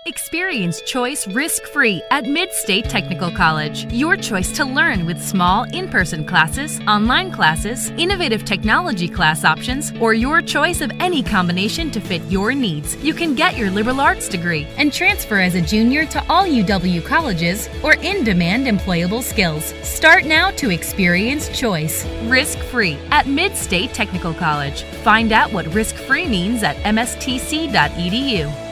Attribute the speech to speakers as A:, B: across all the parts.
A: Experience choice risk-free at Mid-State Technical College. Your choice to learn with small in-person classes, online classes, innovative technology class options, or your choice of any combination to fit your needs. You can get your liberal arts degree and transfer as a junior to all UW colleges or in-demand employable skills. Start now to experience choice risk-free at Mid-State Technical College. Find out what risk-free means at mstc.edu.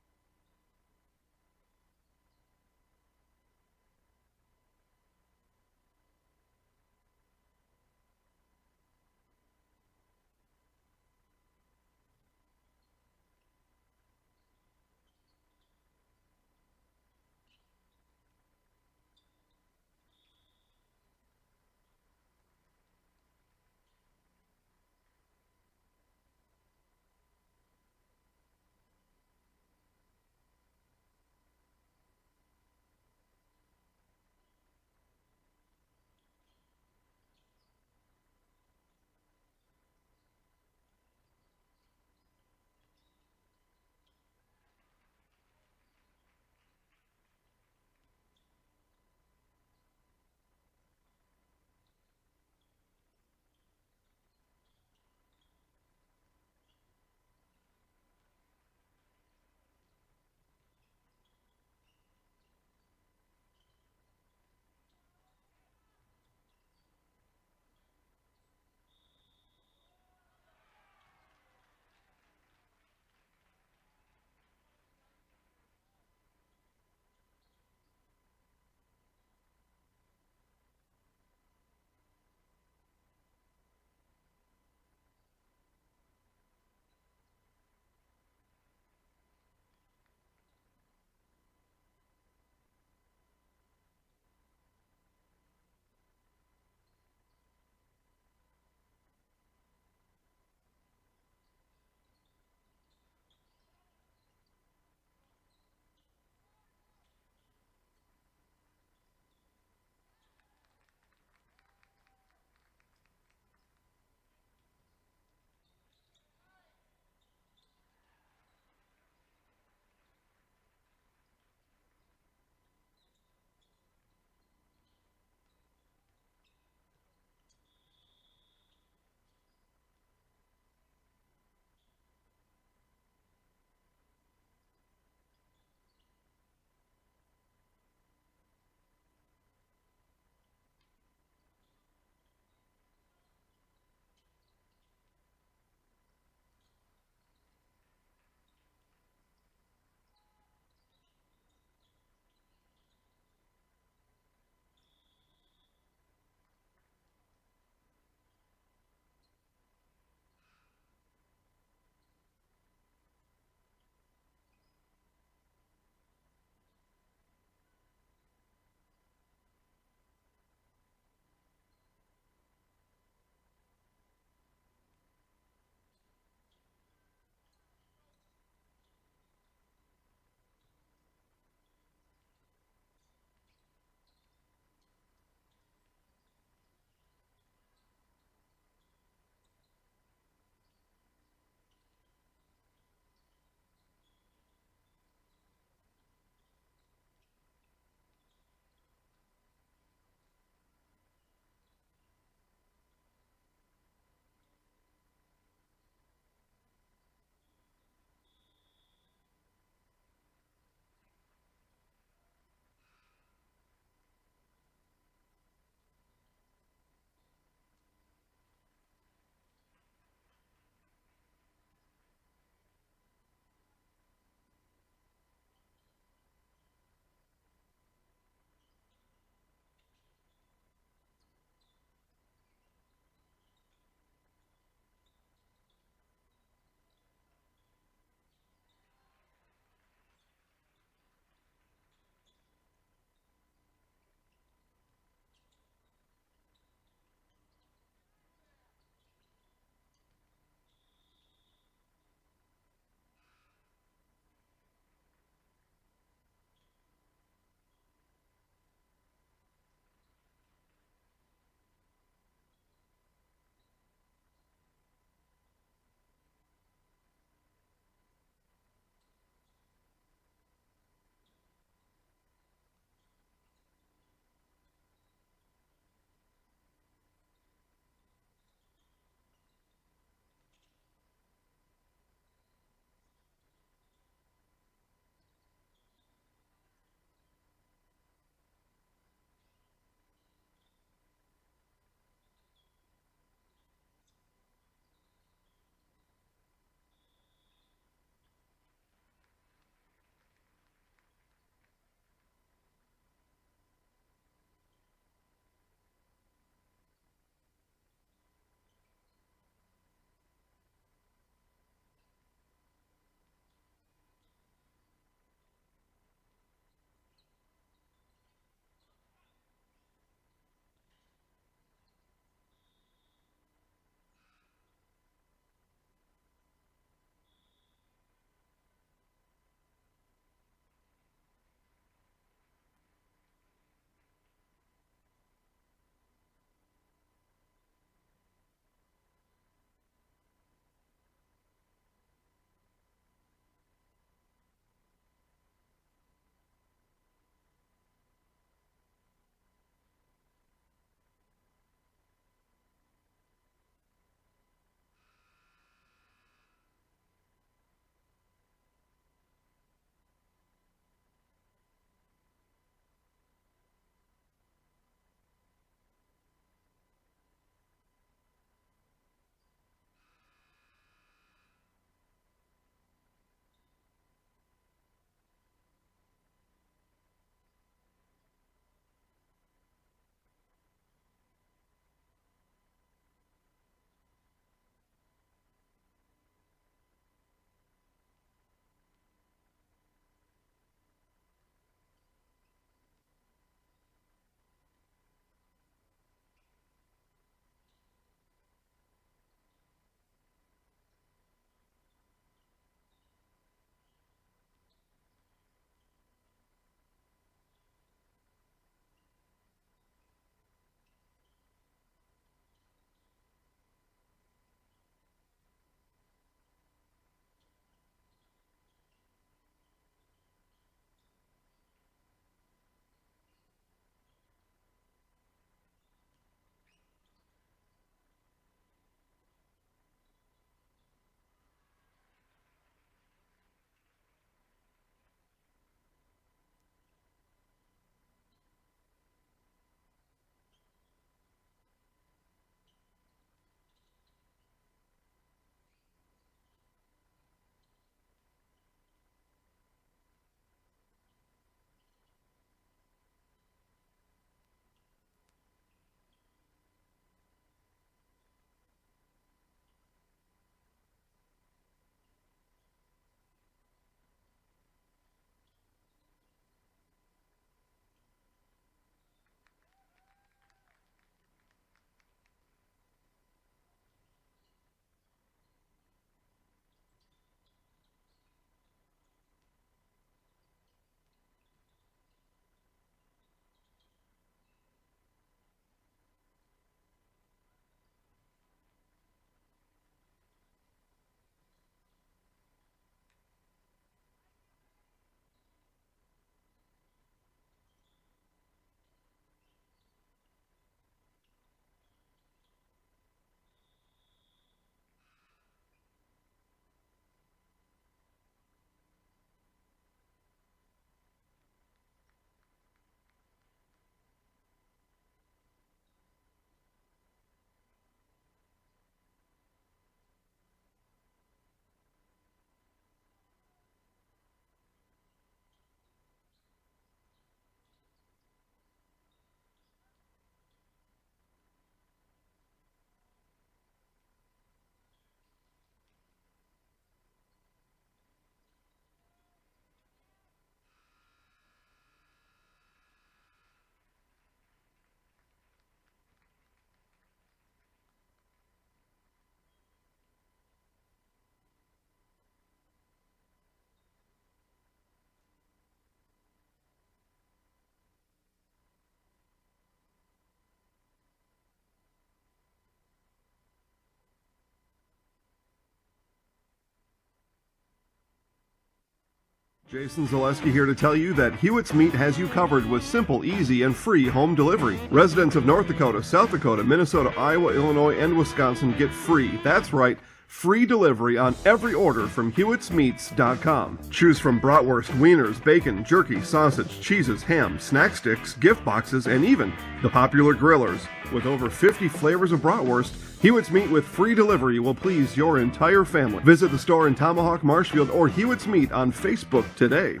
B: Jason Zaleski here to tell you that Hewitt's Meat has you covered with simple, easy, and free home delivery. Residents of North Dakota, South Dakota, Minnesota, Iowa, Illinois, and Wisconsin get free. That's right. Free delivery on every order from Hewitt'sMeats.com. Choose from bratwurst, wieners, bacon, jerky, sausage, cheeses, ham, snack sticks, gift boxes, and even the popular grillers. With over 50 flavors of bratwurst, Hewitt's Meat with free delivery will please your entire family. Visit the store in Tomahawk, Marshfield, or Hewitt's Meat on Facebook today.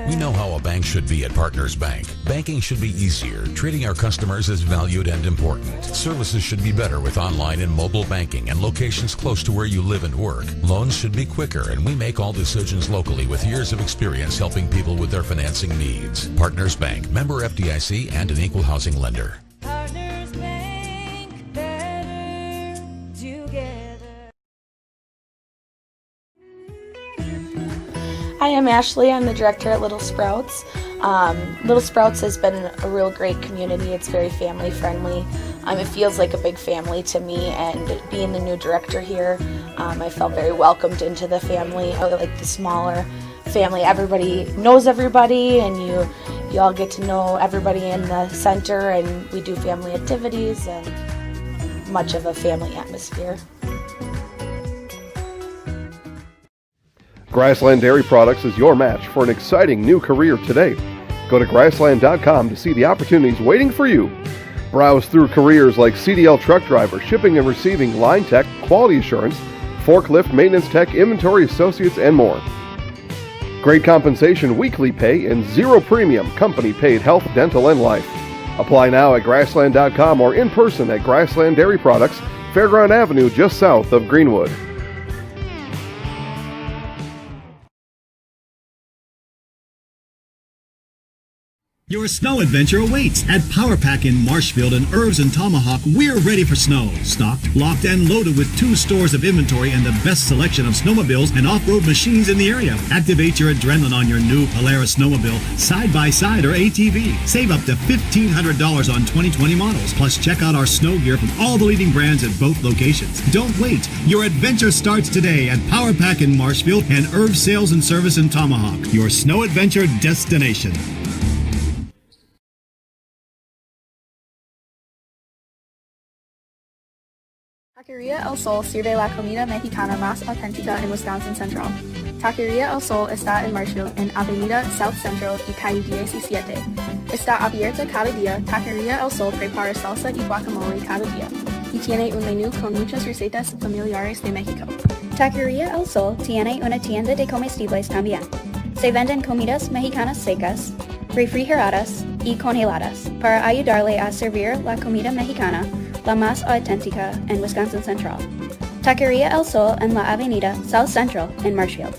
C: We know how a bank should be at Partners Bank. Banking should be easier, treating our customers as valued and important. Services should be better with online and mobile banking and locations close to where you live and work. Loans should be quicker, and we make all decisions locally with years of experience helping people with their financing needs. Partners Bank, member FDIC, and an equal housing lender.
D: Partners Bank, better together.
E: Hi, I'm Ashley. I'm the director at Little Sprouts. Little Sprouts has been a real great community. It's very family friendly. It feels like a big family to me, and being the new director here, I felt very welcomed into the family. I like the smaller family. Everybody knows everybody, and you all get to know everybody in the center, and we do family activities and much of a family atmosphere.
B: Grassland Dairy Products is your match for an exciting new career today. Go to grassland.com to see the opportunities waiting for you. Browse through careers like CDL truck driver, shipping and receiving, line tech, quality assurance, forklift, maintenance tech, inventory associates, and more. Great compensation, weekly pay, and zero premium company paid health, dental, and life. Apply now at grassland.com or in person at Grassland Dairy Products, Fairground Avenue, just south of Greenwood.
F: Your snow adventure awaits at Power Pack in Marshfield and Herbs and Tomahawk. We're ready for snow. Stocked, locked, and loaded with 2 stores of inventory and the best selection of snowmobiles and off-road machines in the area. Activate your adrenaline on your new Polaris snowmobile, side-by-side, or ATV. Save up to $1,500 on 2020 models. Plus, check out our snow gear from all the leading brands at both locations. Don't wait. Your adventure starts today at Power Pack in Marshfield and Herbs Sales and Service in Tomahawk. Your snow adventure destination.
G: Taqueria El Sol sirve la comida mexicana más auténtica en Wisconsin Central. Taqueria El Sol está en Marshfield, en Avenida South Central y calle 17. Está abierta cada día. Taqueria El Sol prepara salsa y guacamole cada día y tiene un menú con muchas recetas familiares de México.
H: Taqueria El Sol tiene una tienda de comestibles también. Se venden comidas mexicanas secas, refrigeradas y congeladas para ayudarle a servir la comida mexicana la más auténtica en Wisconsin Central. Taqueria El Sol en la Avenida South Central in Marshfield.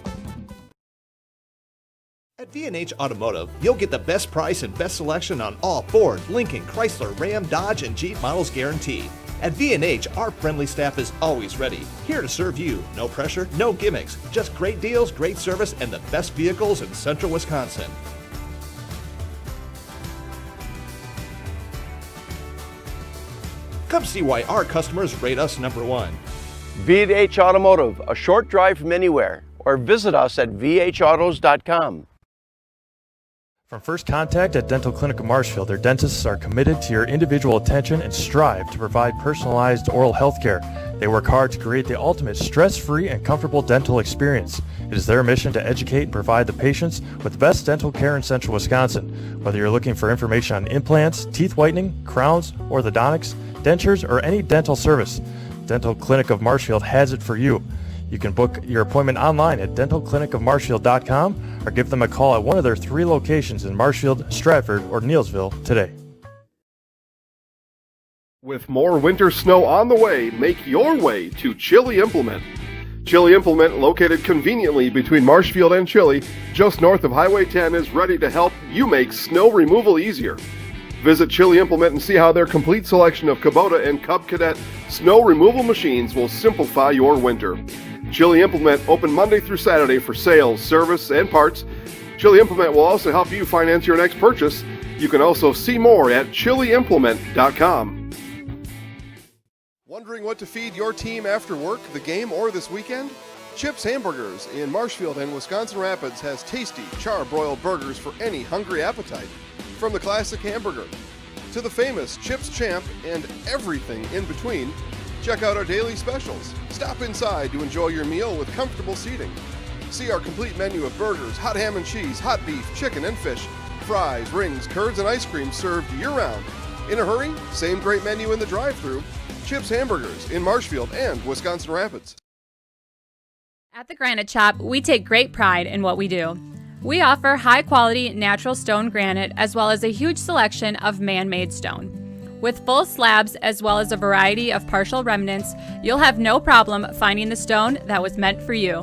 I: At V&H Automotive, you'll get the best price and best selection on all Ford, Lincoln, Chrysler, Ram, Dodge, and Jeep models guaranteed. At V&H, our friendly staff is always ready, here to serve you. No pressure, no gimmicks, just great deals, great service, and the best vehicles in central Wisconsin. Come see why our customers rate us #1.
J: V&H Automotive, a short drive from anywhere, or visit us at vhautos.com.
K: From first contact at Dental Clinic of Marshfield, their dentists are committed to your individual attention and strive to provide personalized oral health care. They work hard to create the ultimate stress-free and comfortable dental experience. It is their mission to educate and provide the patients with the best dental care in central Wisconsin. Whether you're looking for information on implants, teeth whitening, crowns, orthodontics, dentures, or any dental service, Dental Clinic of Marshfield has it for you. You can book your appointment online at dentalclinicofmarshfield.com or give them a call at one of their 3 locations in Marshfield, Stratford, or Neillsville today.
B: With more winter snow on the way, make your way to Chili Implement. Chili Implement, located conveniently between Marshfield and Chili, just north of Highway 10, is ready to help you make snow removal easier. Visit Chili Implement and see how their complete selection of Kubota and Cub Cadet snow removal machines will simplify your winter. Chili Implement open Monday through Saturday for sales, service, and parts. Chili Implement will also help you finance your next purchase. You can also see more at chiliimplement.com. Wondering what to feed your team after work, the game, or this weekend? Chips Hamburgers in Marshfield and Wisconsin Rapids has tasty, char-broiled burgers for any hungry appetite. From the classic hamburger to the famous Chips Champ and everything in between, check out our daily specials. Stop inside to enjoy your meal with comfortable seating. See our complete menu of burgers, hot ham and cheese, hot beef, chicken and fish, fries, rings, curds, and ice cream served year-round. In a hurry? Same great menu in the drive-thru. Chips Hamburgers in Marshfield and Wisconsin Rapids.
L: At the Granite Shop, we take great pride in what we do. We offer high-quality natural stone granite as well as a huge selection of man-made stone. With full slabs as well as a variety of partial remnants, you'll have no problem finding the stone that was meant for you.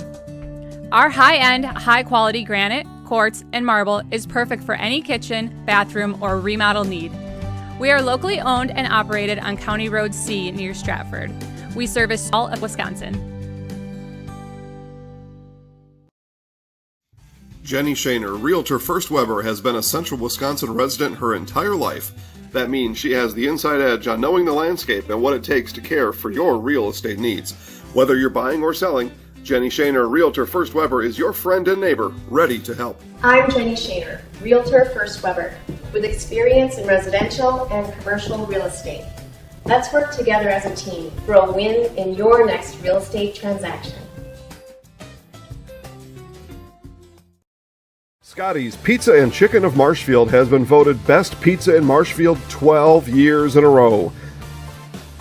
L: Our high-end, high-quality granite, quartz, and marble is perfect for any kitchen, bathroom, or remodel need. We are locally owned and operated on County Road C near Stratford. We service all of Wisconsin.
B: Jenny Shaner, Realtor First Weber, has been a Central Wisconsin resident her entire life. That means she has the inside edge on knowing the landscape and what it takes to care for your real estate needs. Whether you're buying or selling, Jenny Shaner, Realtor First Weber, is your friend and neighbor, ready to help.
M: I'm Jenny Shaner, Realtor First Weber, with experience in residential and commercial real estate. Let's work together as a team for a win in your next real estate transaction.
B: Scotty's Pizza and Chicken of Marshfield has been voted Best Pizza in Marshfield 12 years in a row.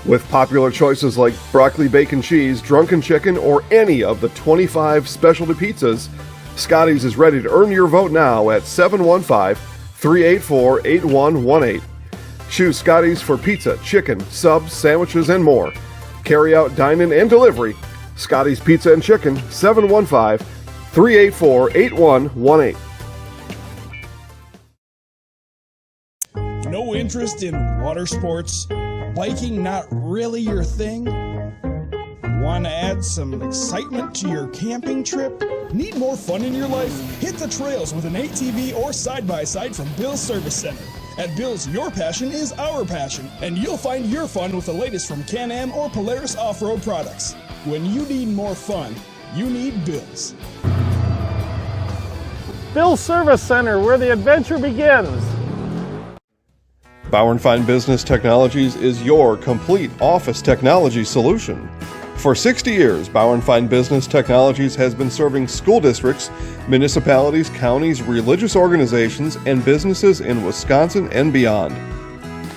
B: With popular choices like broccoli bacon cheese, drunken chicken, or any of the 25 specialty pizzas, Scotty's is ready to earn your vote now at 715-384-8118. Choose Scotty's for pizza, chicken, subs, sandwiches, and more. Carry out, dine-in, and delivery. Scotty's Pizza and Chicken, 715-384-8118.
N: No interest in water sports? Biking not really your thing? Want to add some excitement to your camping trip? Need more fun in your life? Hit the trails with an ATV or side-by-side from Bill's Service Center. At Bill's, your passion is our passion, and you'll find your fun with the latest from Can-Am or Polaris off-road products. When you need more fun, you need Bill's.
O: Bill's Service Center, where the adventure begins.
B: Bauer & Fine Business Technologies is your complete office technology solution. For 60 years, Bauer & Fine Business Technologies has been serving school districts, municipalities, counties, religious organizations, and businesses in Wisconsin and beyond.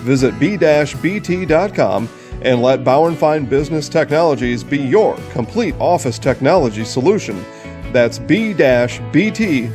B: Visit b-bt.com and let Bauer & Fine Business Technologies be your complete office technology solution. That's b-bt.com.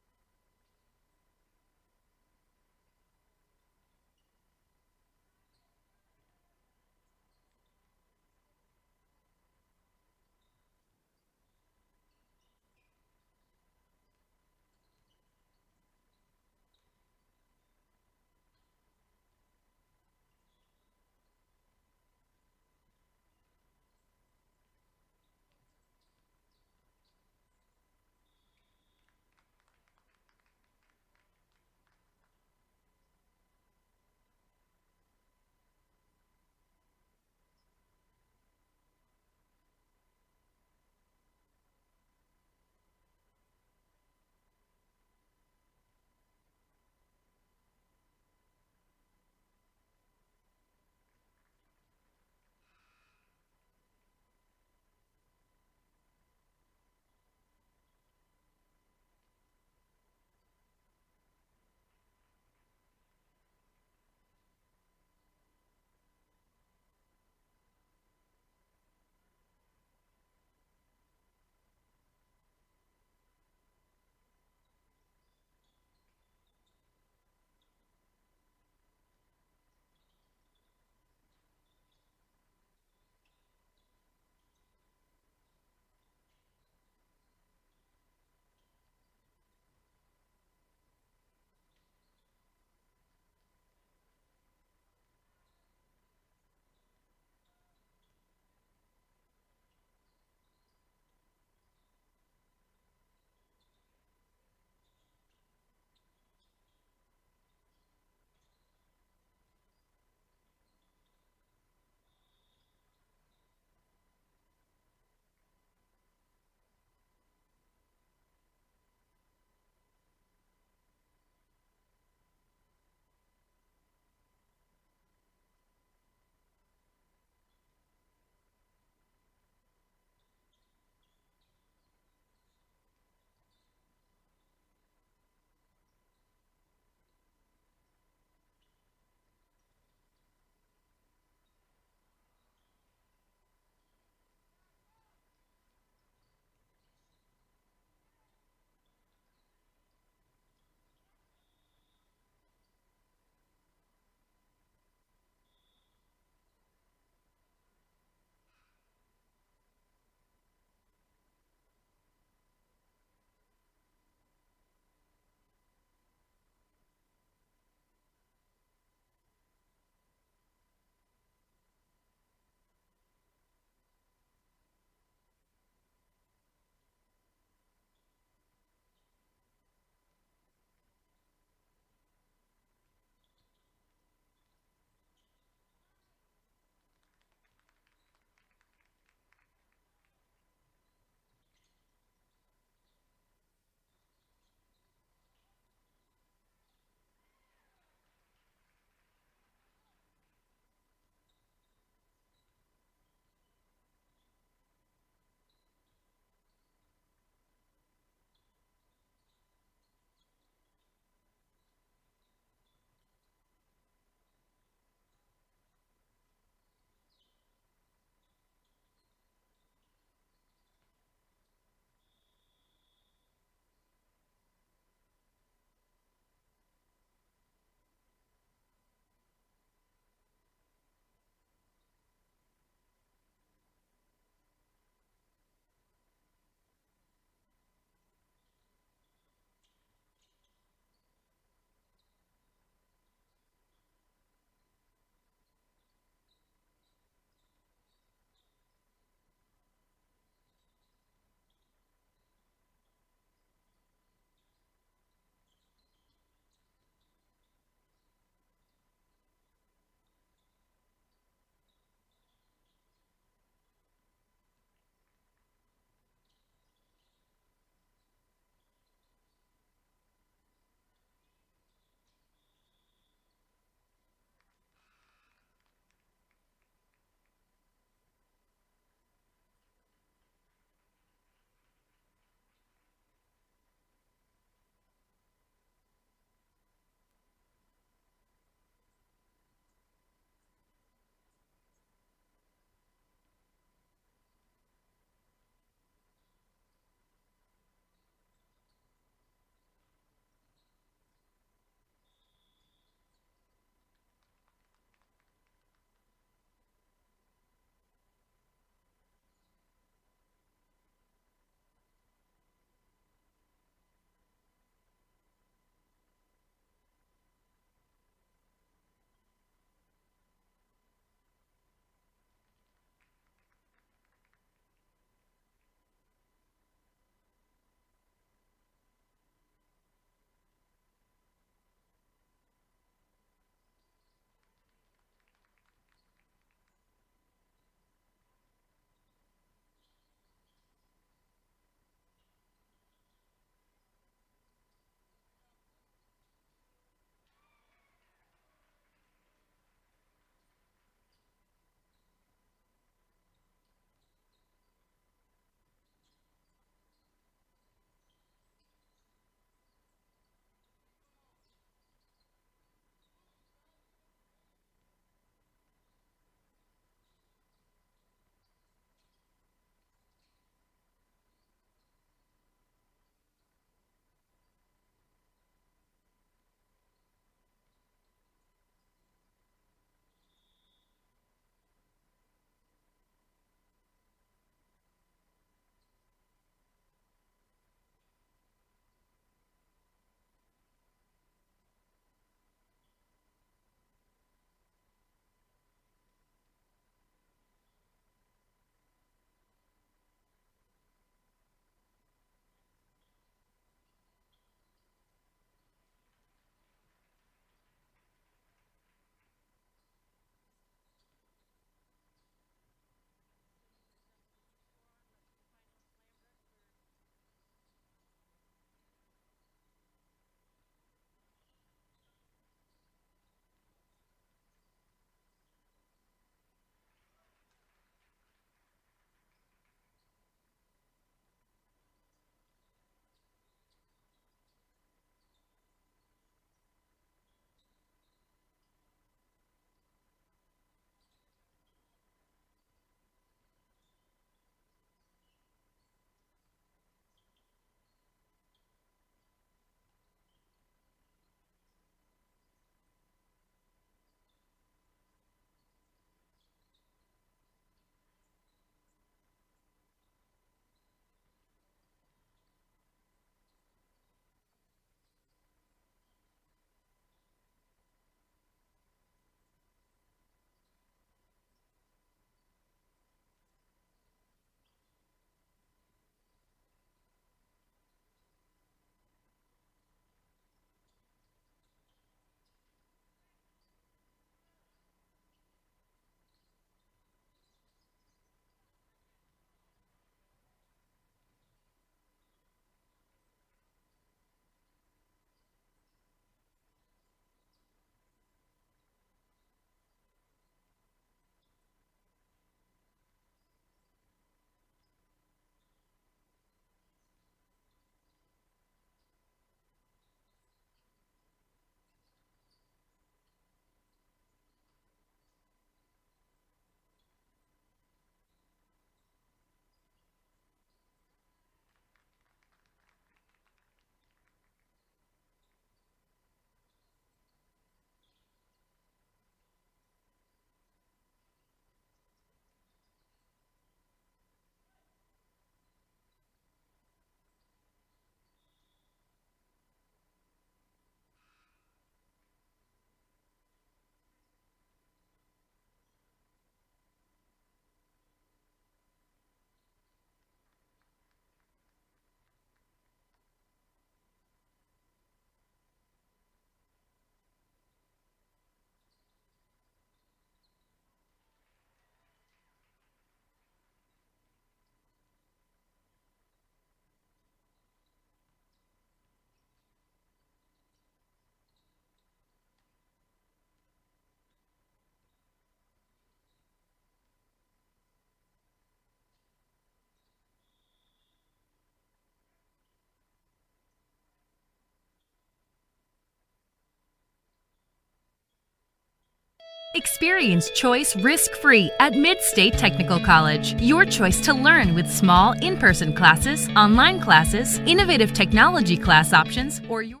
A: Experience choice risk-free at Mid-State Technical College. Your choice to learn with small in-person classes, online classes, innovative technology class options, or your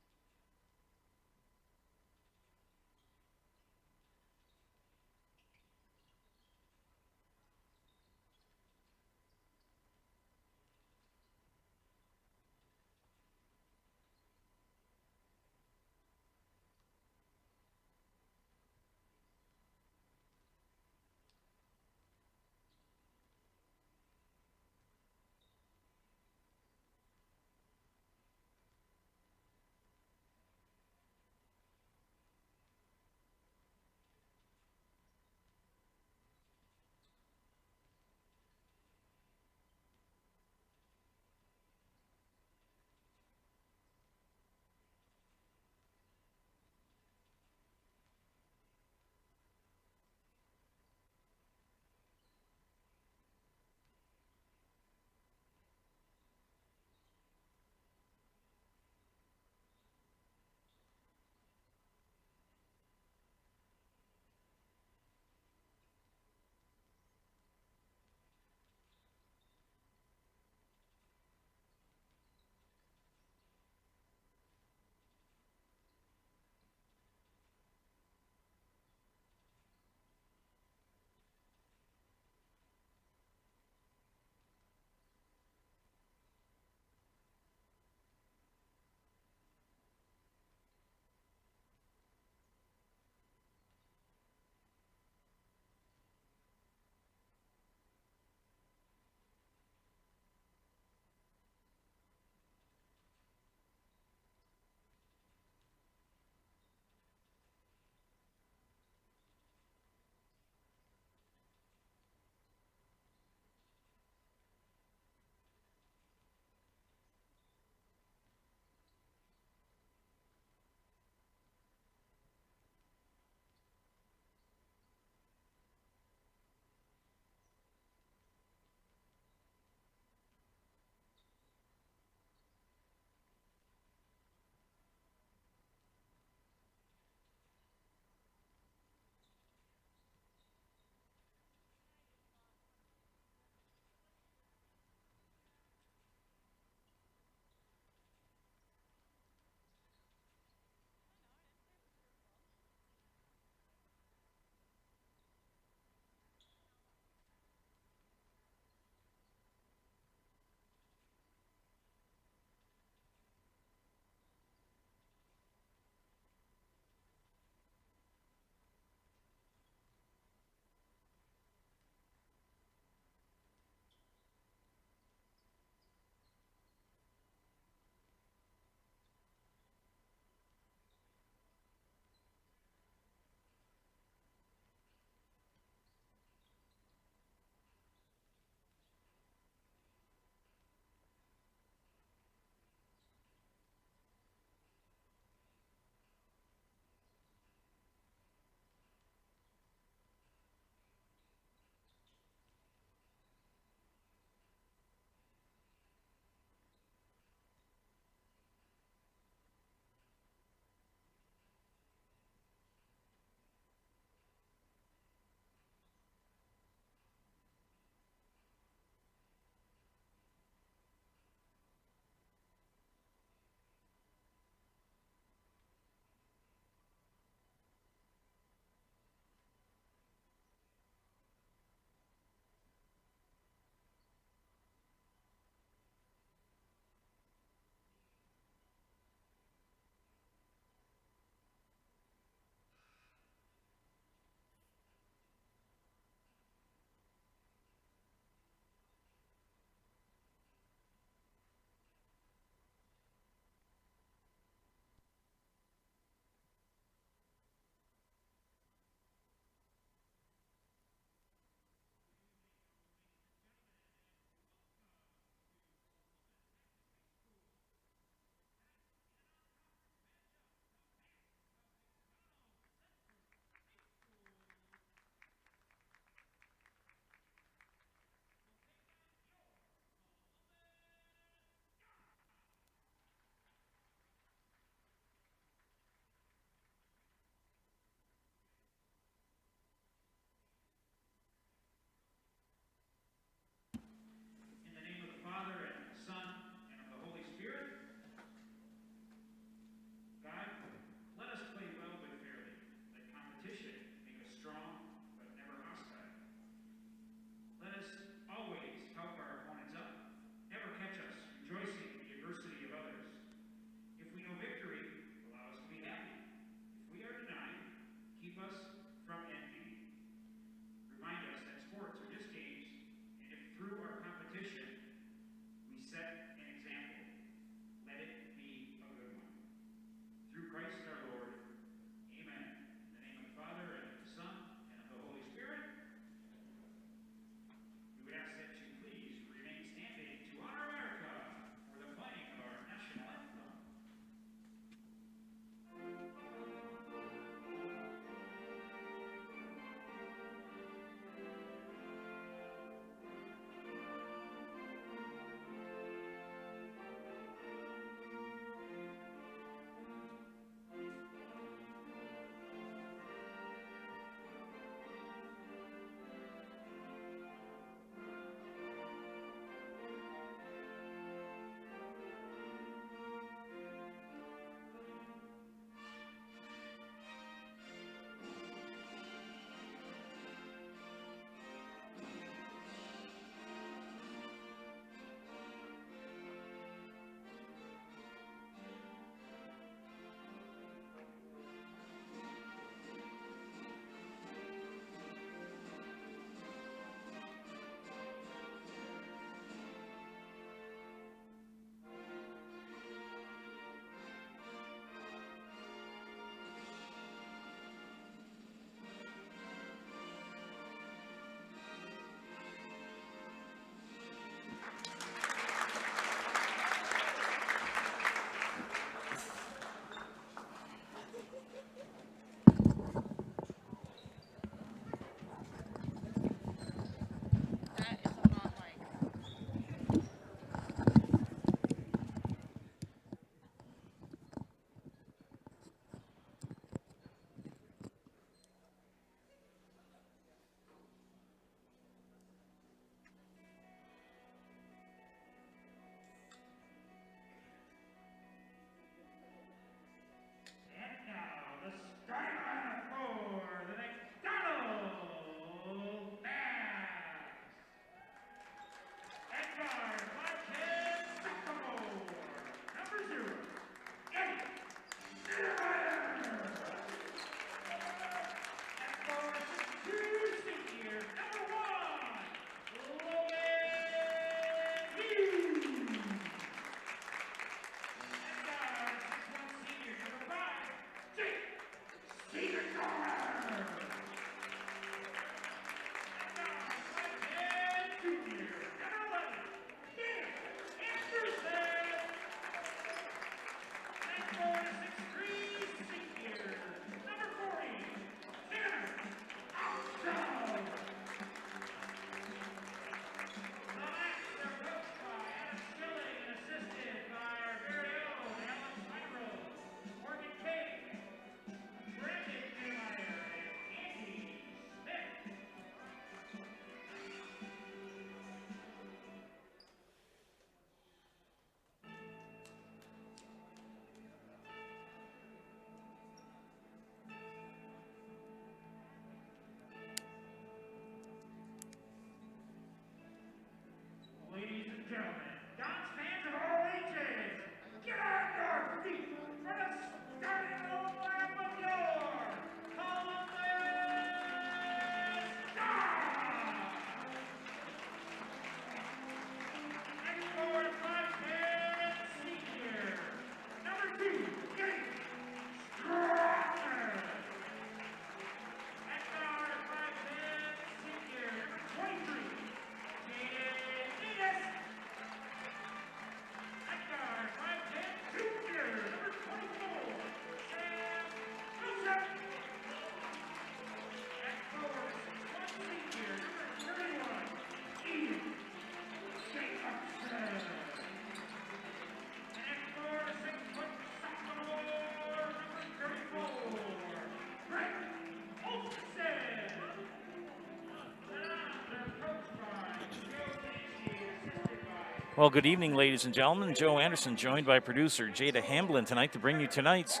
P: Well, good evening, ladies and gentlemen. Joe Anderson joined by producer Jada Hamblin tonight to bring you tonight's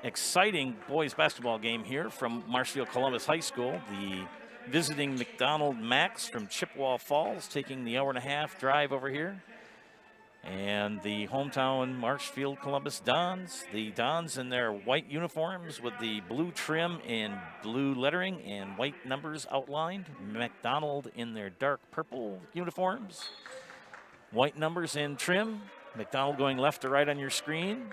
P: exciting boys basketball game here from Marshfield Columbus High School. The visiting McDonell Max from Chippewa Falls taking the hour-and-a-half drive over here. And the hometown Marshfield Columbus Dons. The Dons in their white uniforms with the blue trim and blue lettering and white numbers outlined. McDonell in their dark purple uniforms. White numbers in trim. McDonell going left to right on your screen.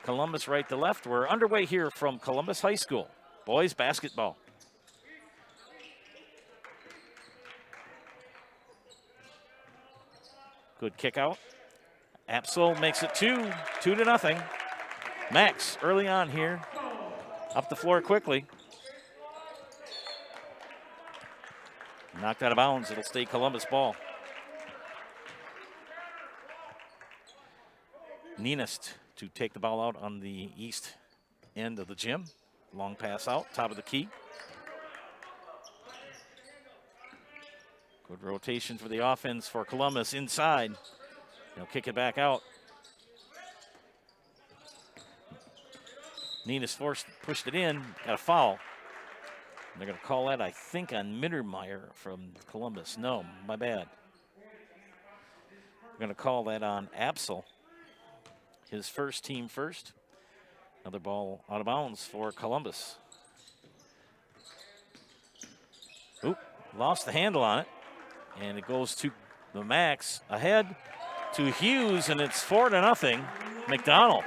P: Columbus right to left. We're underway here from Columbus High School. Boys basketball. Good kick out. Apsel makes it 2-0. Max early on here. Up the floor quickly. Knocked out of bounds. It'll stay Columbus ball. Nienist to take the ball out on the east end of the gym. Long pass out, top of the key. Good rotation for the offense for Columbus inside. They'll kick it back out. Nienist pushed it in, got a foul. They're going to call that, I think, on Mittermeier from Columbus. No, my bad. We're going to call that on Apsel. His first, team first. Another ball out of bounds for Columbus. Oop, lost the handle on it. And it goes to the Max ahead to Hughes, and it's 4-0. McDonell.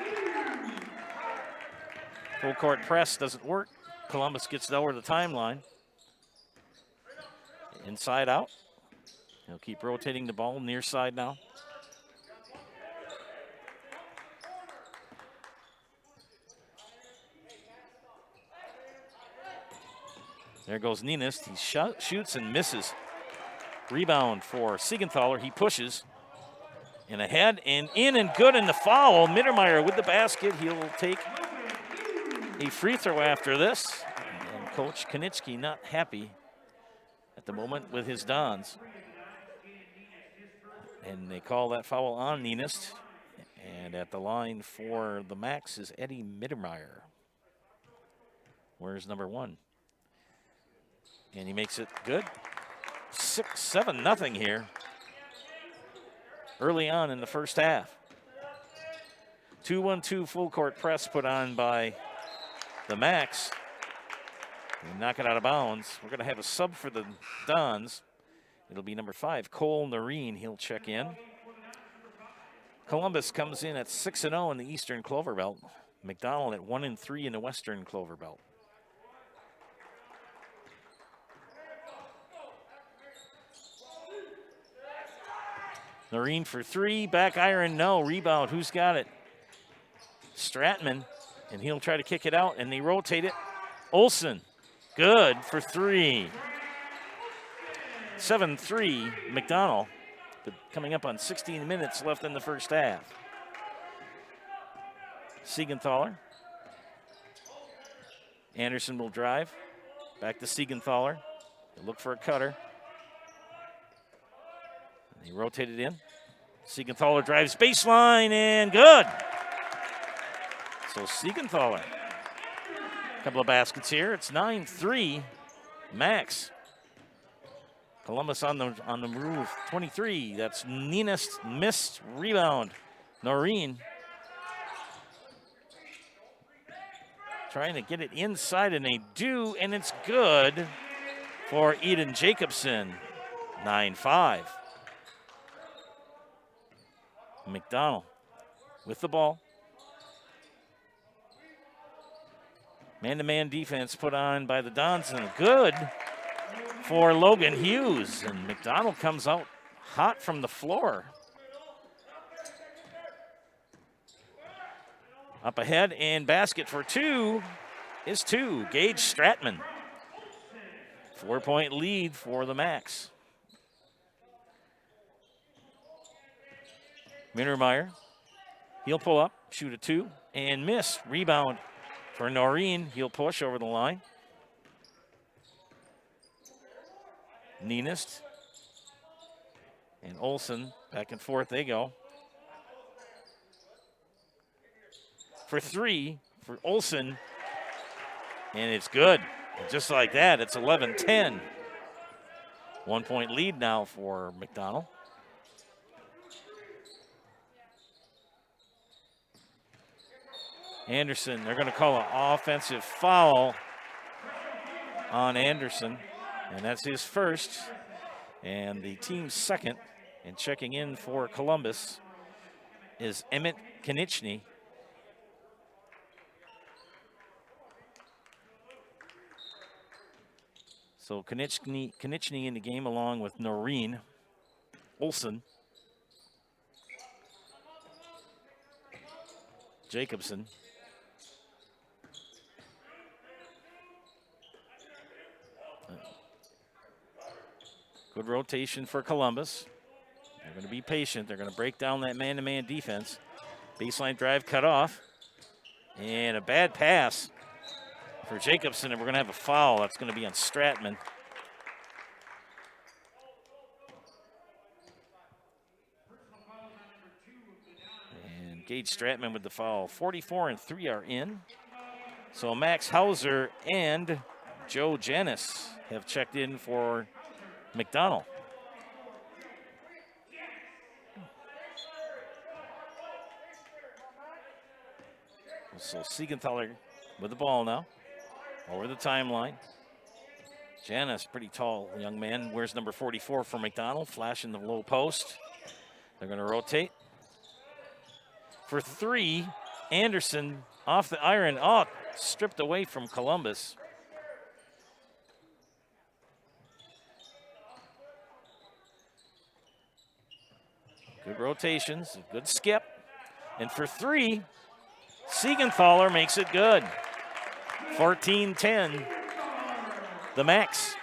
P: Full court press doesn't work. Columbus gets it over the timeline. Inside out. He'll keep rotating the ball near side now. There goes Nienist. He shoots and misses. Rebound for Siegenthaler. He pushes. And ahead and in and good in the foul. Mittermeier with the basket. He'll take a free throw after this. And Coach Konitsky not happy at the moment with his Dons. And they call that foul on Nienist. And at the line for the Max is Eddie Mittermeier. Where's number 1? And he makes it good. 7-0 here. Early on in the first half. 2-1-2 full court press put on by the Max. They knock it out of bounds. We're going to have a sub for the Dons. It'll be number 5, Cole Noreen. He'll check in. Columbus comes in at 6-0 in the Eastern Clover Belt. McDonell at 1-3 in the Western Clover Belt. Noreen for 3, back iron, no. Rebound, who's got it? Stratman, and he'll try to kick it out, and they rotate it. Olsen, good for 3. 7-3, McDonell, but coming up on 16 minutes left in the first half. Siegenthaler. Anderson will drive. Back to Siegenthaler. He'll look for a cutter. He rotated in. Siegenthaler drives baseline and good. So Siegenthaler. A couple of baskets here. It's 9-3. Max. Columbus on the move. 23. That's Nienist. Missed rebound. Noreen. Trying to get it inside, and they do, and it's good for Eden Jacobson. 9-5. McDonell with the ball. Man-to-man defense put on by the Dons, and good for Logan Hughes. And McDonell comes out hot from the floor. Up ahead, and basket for 2 is 2. Gage Stratman. 4-point lead for the Max. Mittermeier, he'll pull up, shoot a 2, and miss. Rebound for Noreen. He'll push over the line. Nienist. And Olsen, back and forth they go. For three for Olsen, and it's good. And just like that, it's 11-10. 1 point lead now for McDonell. Anderson, they're going to call an offensive foul on Anderson, and that's his first, and the team's second. And checking in for Columbus is Emmett Konieczny. So Konieczny in the game along with Noreen Olsen, Jacobson. Good rotation for Columbus. They're going to be patient. They're going to break down that man-to-man defense. Baseline drive cut off. And a bad pass for Jacobson, and we're going to have a foul. That's going to be on Stratman. And Gage Stratman with the foul. 44 and 3 are in. So Max Hauser and Joe Janis have checked in for McDonell. So Siegenthaler with the ball now, over the timeline. Janis, pretty tall young man, wears number 44 for McDonell, flashing the low post. They're going to rotate. For three, Anderson off the iron. Oh, stripped away from Columbus. Good rotations, good skip. And for three, Siegenthaler makes it good. 14-10, the Max.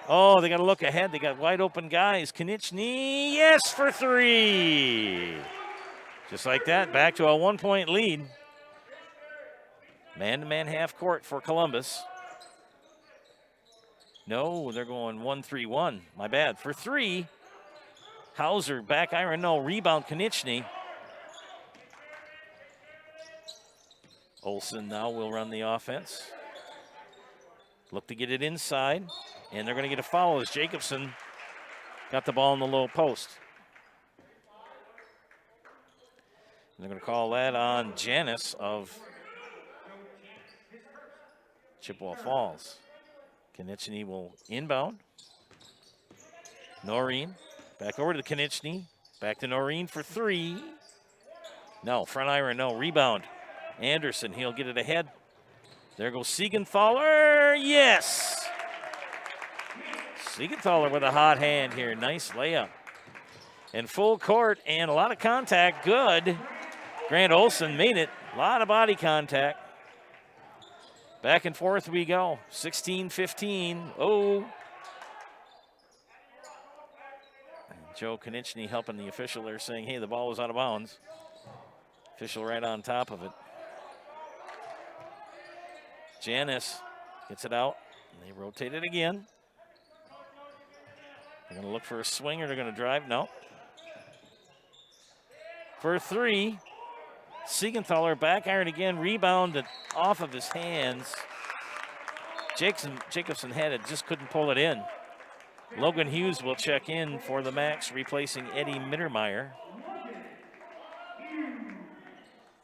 P: Oh, they got to look ahead. They got wide open guys. Konieczny, yes, for three. Just like that, back to a 1 point lead. Man-to-man half court for Columbus. No, they're going 1-3-1. My bad. For three, Hauser, back iron, no, rebound Konieczny. Olsen now will run the offense. Look to get it inside, and they're going to get a foul as Jacobson got the ball in the low post. And they're going to call that on Janis of Chippewa Falls. Konieczny will inbound. Noreen, back over to Konieczny. Back to Noreen for three. No, front iron, no, rebound. Anderson, he'll get it ahead. There goes Siegenthaler, yes! Siegenthaler with a hot hand here, nice layup. And full court and a lot of contact, good. Grant Olsen made it, a lot of body contact. Back and forth we go, 16-15, oh. And Joe Konieczny helping the official there saying, hey, the ball was out of bounds. Official right on top of it. Janis gets it out, and they rotate it again. They're going to look for a swing, or they're going to drive. No. For three, Siegenthaler back iron again, rebounded off of his hands. Jacobson had it, just couldn't pull it in. Logan Hughes will check in for the Max, replacing Eddie Mittermeier.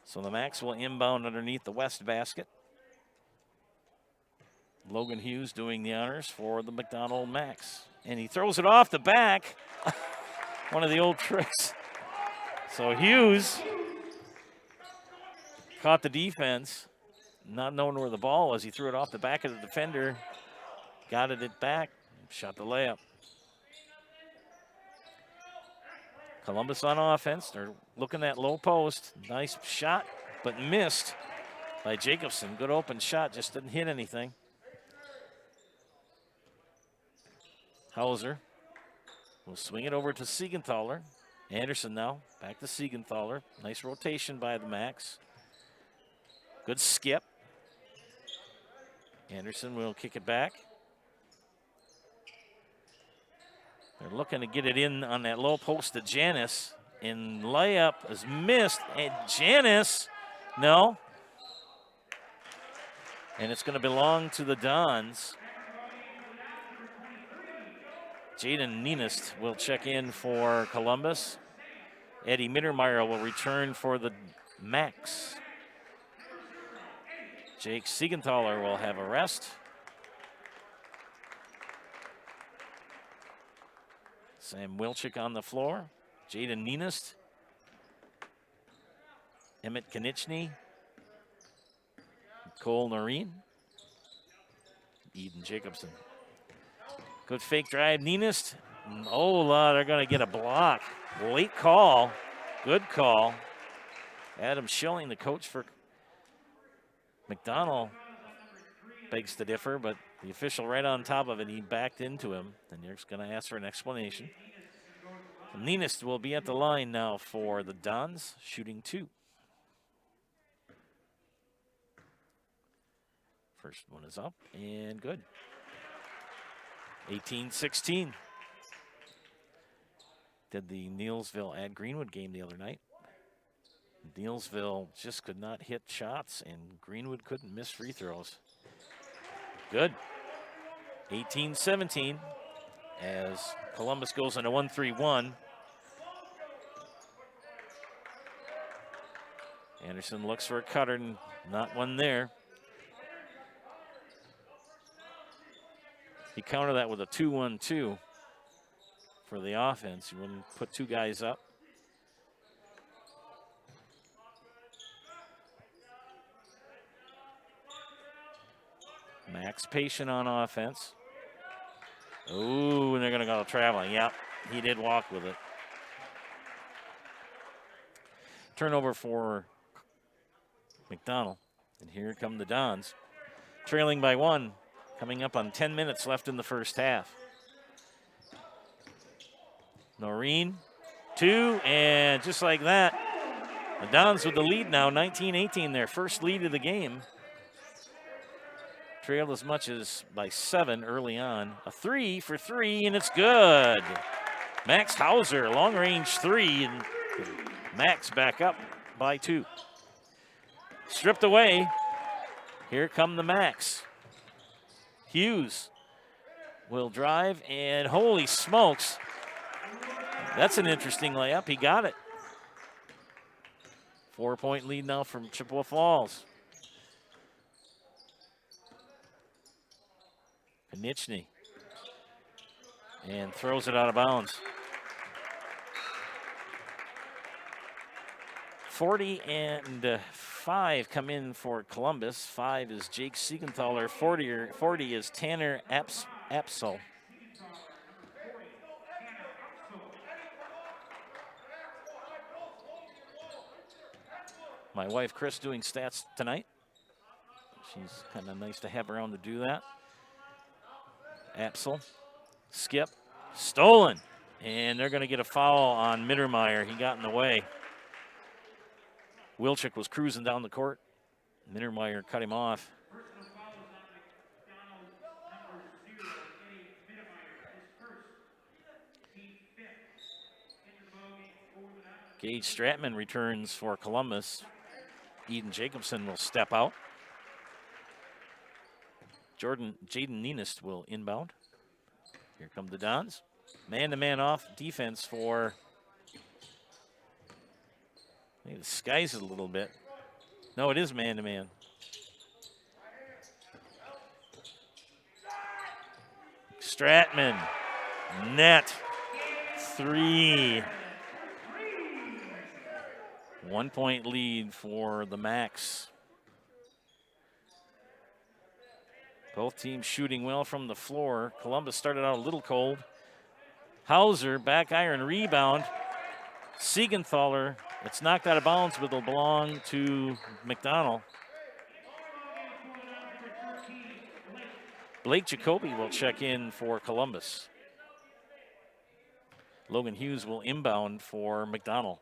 P: So the Max will inbound underneath the west basket. Logan Hughes doing the honors for the McDonell Max. And he throws it off the back. One of the old tricks. So Hughes caught the defense, not knowing where the ball was. He threw it off the back of the defender, got it back, shot the layup. Columbus on offense. They're looking at low post. Nice shot, but missed by Jacobson. Good open shot, just didn't hit anything. Hauser will swing it over to Siegenthaler. Anderson now, back to Siegenthaler. Nice rotation by the Max. Good skip. Anderson will kick it back. They're looking to get it in on that low post to Janis. And layup is missed. And Janis, no. And it's going to belong to the Dons. Jaden Nienest will check in for Columbus. Eddie Mittermeier will return for the Max. Jake Siegenthaler will have a rest. Sam Wilczyk on the floor. Jaden Nienest. Emmett Konieczny. Cole Noreen. Eden Jacobson. Good fake drive, Nienest. Oh, they're going to get a block. Late call. Good call. Adam Schilling, the coach for McDonell, begs to differ, but the official right on top of it, he backed into him, and you're going to ask for an explanation. Nienest will be at the line now for the Dons, shooting 2. First one is up and good. 18-16. Did the Neilsville at Greenwood game the other night. Neilsville just could not hit shots, and Greenwood couldn't miss free throws. Good. 18-17 as Columbus goes into 1-3-1. Anderson looks for a cutter, and not one there. He countered that with a 2-1-2 for the offense. He wouldn't put 2 guys up. Max patient on offense. Ooh, and they're going to go traveling. Yep, he did walk with it. Turnover for McDonell. And here come the Dons. Trailing by 1. Coming up on 10 minutes left in the first half. Noreen, 2, and just like that, the Dons with the lead now, 19-18, their first lead of the game. Trailed as much as by 7 early on. A 3 for 3, and it's good. Max Hauser, long-range 3, and Max back up by 2. Stripped away. Here come the Max. Hughes will drive, and holy smokes, that's an interesting layup. He got it. 4-point lead now from Chippewa Falls. Konieczny, and throws it out of bounds. 40-5 come in for Columbus. 5 is Jake Siegenthaler. 40 is Tanner Apsel. My wife, Chris, doing stats tonight. She's kind of nice to have around to do that. Apsel, skip, stolen. And they're going to get a foul on Mittermeier. He got in the way. Wilczyk was cruising down the court. Mittermeier cut him off. Gage Stratman returns for Columbus. Eden Jacobson will step out. Jaden Nienest will inbound. Here come the Dons. Man-to-man off defense for, I think, disguise it a little bit. No, it is man-to-man. Stratman, net, 3. 1-point lead for the Max. Both teams shooting well from the floor. Columbus started out a little cold. Hauser, back iron rebound. Siegenthaler, it's knocked out of bounds, but it'll belong to McDonell. Blake Jacoby will check in for Columbus. Logan Hughes will inbound for McDonell.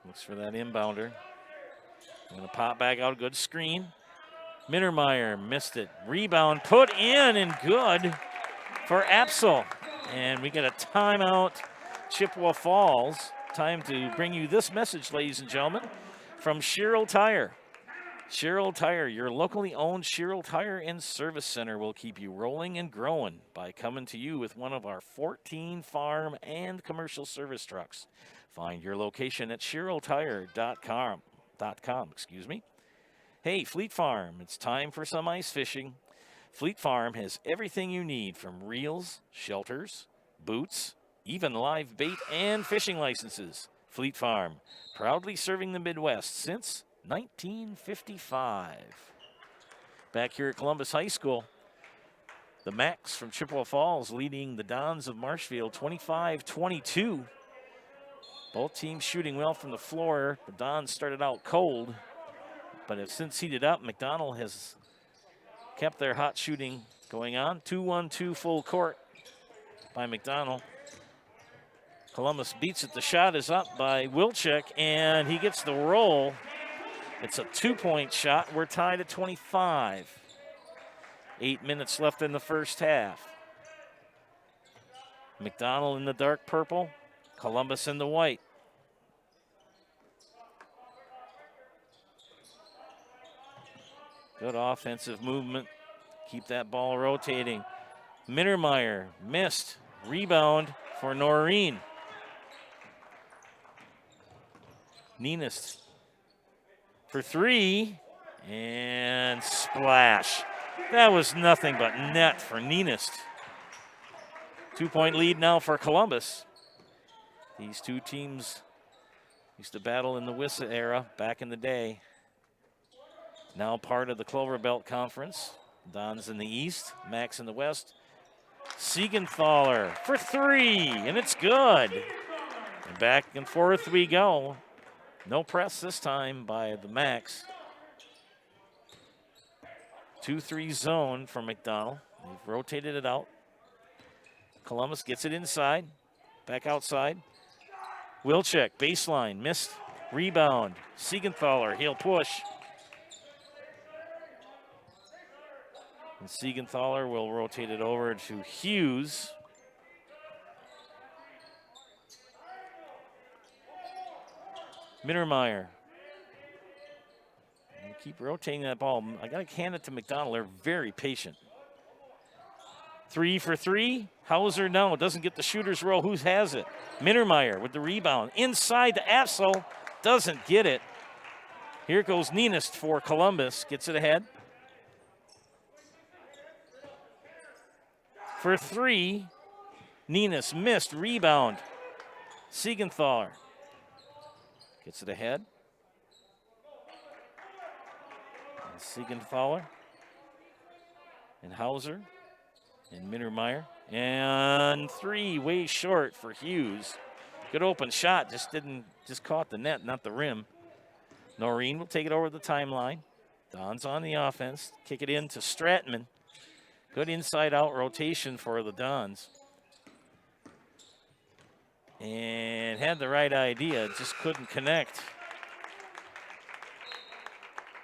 P: Looks for that inbounder. Going to pop back out, good screen. Mittermeier missed it. Rebound put in and good. for Apsel. And we get a timeout, Chippewa Falls. Time to bring you this message, ladies and gentlemen, from Sherrill Tire. Sherrill Tire, your locally owned Sherrill Tire and Service Center, will keep you rolling and growing by coming to you with one of our 14 farm and commercial service trucks. Find your location at SherrillTire.com. Hey, Fleet Farm, it's time for some ice fishing. Fleet Farm has everything you need from reels, shelters, boots, even live bait and fishing licenses. Fleet Farm, proudly serving the Midwest since 1955. Back here at Columbus High School, the Macs from Chippewa Falls leading the Dons of Marshfield 25-22. Both teams shooting well from the floor. The Dons started out cold, but have since heated up. McDonell has kept their hot shooting going on. 2-1-2 full court by McDonell. Columbus beats it. The shot is up by Wilczek, and he gets the roll. It's a 2-point shot. We're tied at 25. 8 minutes left in the first half. McDonell in the dark purple, Columbus in the white. Good offensive movement. Keep that ball rotating. Mittermeier missed. Rebound for Noreen. Ninist for three, and splash. That was nothing but net for Ninist. 2-point lead now for Columbus. These two teams used to battle in the WISA era back in the day. Now part of the Clover Belt Conference. Dons in the east, Max in the west. Siegenthaler for three, and it's good. And back and forth we go. No press this time by the Max. 2-3 zone from McDonell. They've rotated it out. Columbus gets it inside, back outside. Wilczek, baseline, missed. Rebound, Siegenthaler, he'll push. And Siegenthaler will rotate it over to Hughes. Mittermeier. Keep rotating that ball. I got to hand it to McDonell. They're very patient. 3 for 3. Hauser, no, doesn't get the shooter's roll. Who has it? Mittermeier with the rebound. Inside to Apsel. Doesn't get it. Here goes Ninist for Columbus. Gets it ahead. For three, Ninist missed. Rebound. Siegenthaler. Gets it ahead. And Siegenthaler. And Hauser. And Mittermeier. And three, way short for Hughes. Good open shot, just caught the net, not the rim. Noreen will take it over the timeline. Don's on the offense. Kick it in to Stratman. Good inside-out rotation for the Dons. And had the right idea, just couldn't connect.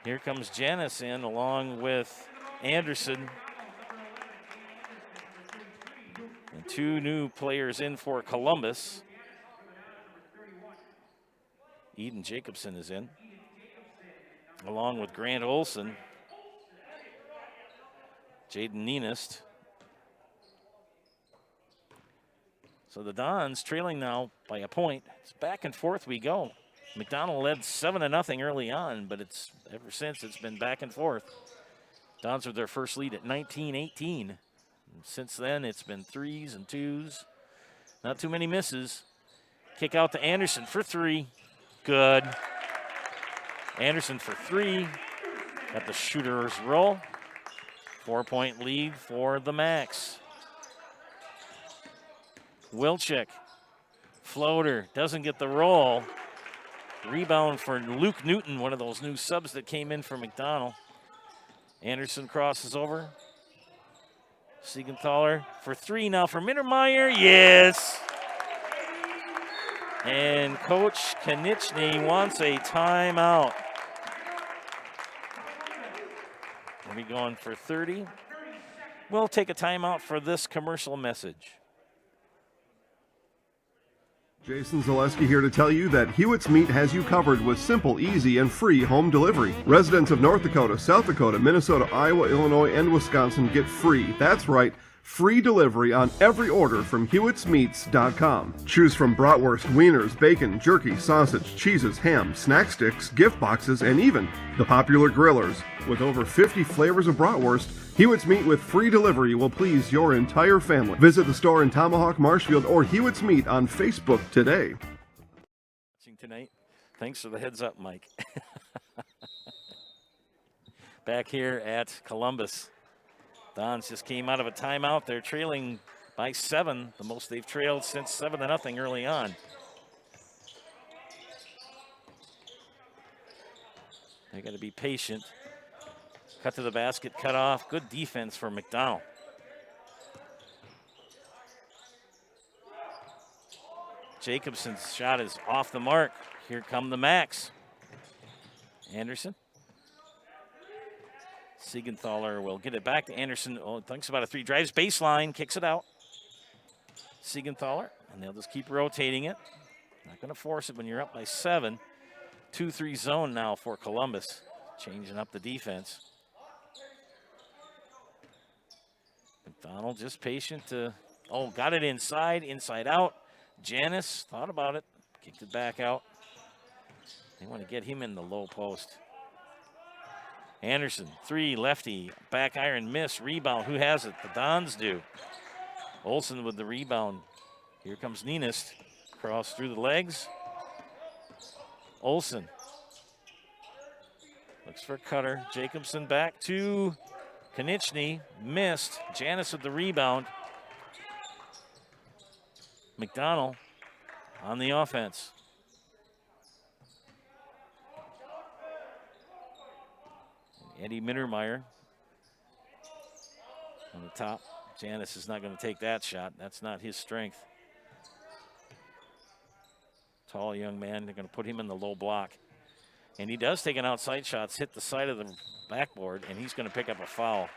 P: Here comes Janice in along with Anderson. And two new players in for Columbus. Eden Jacobson is in, along with Grant Olson. Jaden Ninist. So the Dons trailing now by a point. It's back and forth we go. McDonell led 7-0 early on, but it's ever since it's been back and forth. Dons with their first lead at 19-18. And since then, it's been 3s and 2s. Not too many misses. Kick out to Anderson for three. Good. Anderson for three. Got the shooter's roll. 4-point lead for the Max. Wilczek. Floater. Doesn't get the roll. Rebound for Luke Newton, one of those new subs that came in for McDonell. Anderson crosses over. Siegenthaler for three now for Mittermeier. Yes. And Coach Kanichny wants a timeout. We'll be going for 30. We'll take a timeout for this commercial message.
B: Jason Zaleski here to tell you that Hewitt's Meat has you covered with simple, easy, and free home delivery. Residents of North Dakota, South Dakota, Minnesota, Iowa, Illinois, and Wisconsin get free. That's right. Free delivery on every order from Hewitt'sMeats.com. Choose from bratwurst, wieners, bacon, jerky, sausage, cheeses, ham, snack sticks, gift boxes, and even the popular grillers. With over 50 flavors of bratwurst, Hewitt's Meat with free delivery will please your entire family. Visit the store in Tomahawk, Marshfield, or Hewitt's Meat on Facebook today.
P: Watching tonight. Thanks for the heads up, Mike. Back here at Columbus. Dons just came out of a timeout. They're trailing by 7, the most they've trailed since 7-0 early on. They got to be patient. Cut to the basket, cut off. Good defense for McDonell. Jacobson's shot is off the mark. Here come the Macs. Anderson. Siegenthaler will get it back to Anderson. Oh, thinks about a 3, drives baseline, kicks it out. Siegenthaler, and they'll just keep rotating it. Not going to force it when you're up by 7. 2-3 zone now for Columbus, changing up the defense. McDonell just patient to, got it inside out. Janis thought about it, kicked it back out. They want to get him in the low post. Anderson, 3, lefty, back iron, miss, rebound. Who has it? The Dons do. Olsen with the rebound. Here comes Nenist. Cross through the legs. Olsen. Looks for Cutter. Jacobson back to Konieczny. Missed. Janis with the rebound. McDonell on the offense. Eddie Mittermeier on the top. Janis is not going to take that shot. That's not his strength. Tall young man. They're going to put him in the low block. And he does take an outside shot, hit the side of the backboard, and he's going to pick up a foul.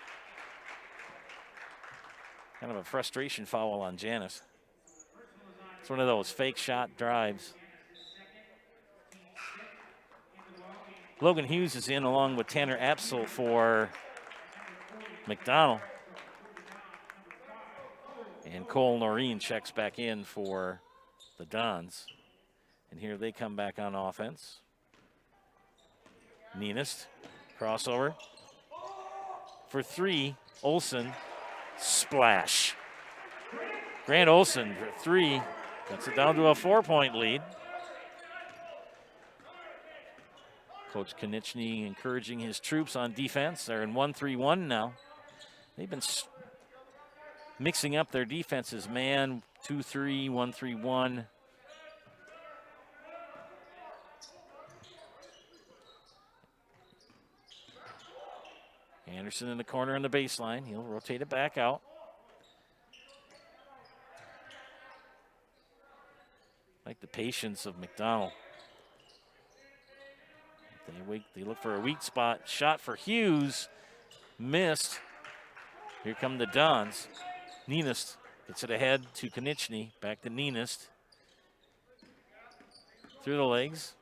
P: Kind of a frustration foul on Janis. It's one of those fake shot drives. Logan Hughes is in along with Tanner Apsel for McDonell. And Cole Noreen checks back in for the Dons. And here they come back on offense. Nenist, crossover. For 3, Olsen, splash. Grant Olsen for 3, cuts it down to a 4-point lead. Coach Konieczny encouraging his troops on defense. They're in 1-3-1 now. They've been mixing up their defenses. Man, 2-3, 1-3-1. Anderson in the corner on the baseline. He'll rotate it back out. Like the patience of McDonell. They look for a weak spot. Shot for Hughes. Missed. Here come the Dons. Nenist gets it ahead to Konieczny. Back to Nenist. Through the legs.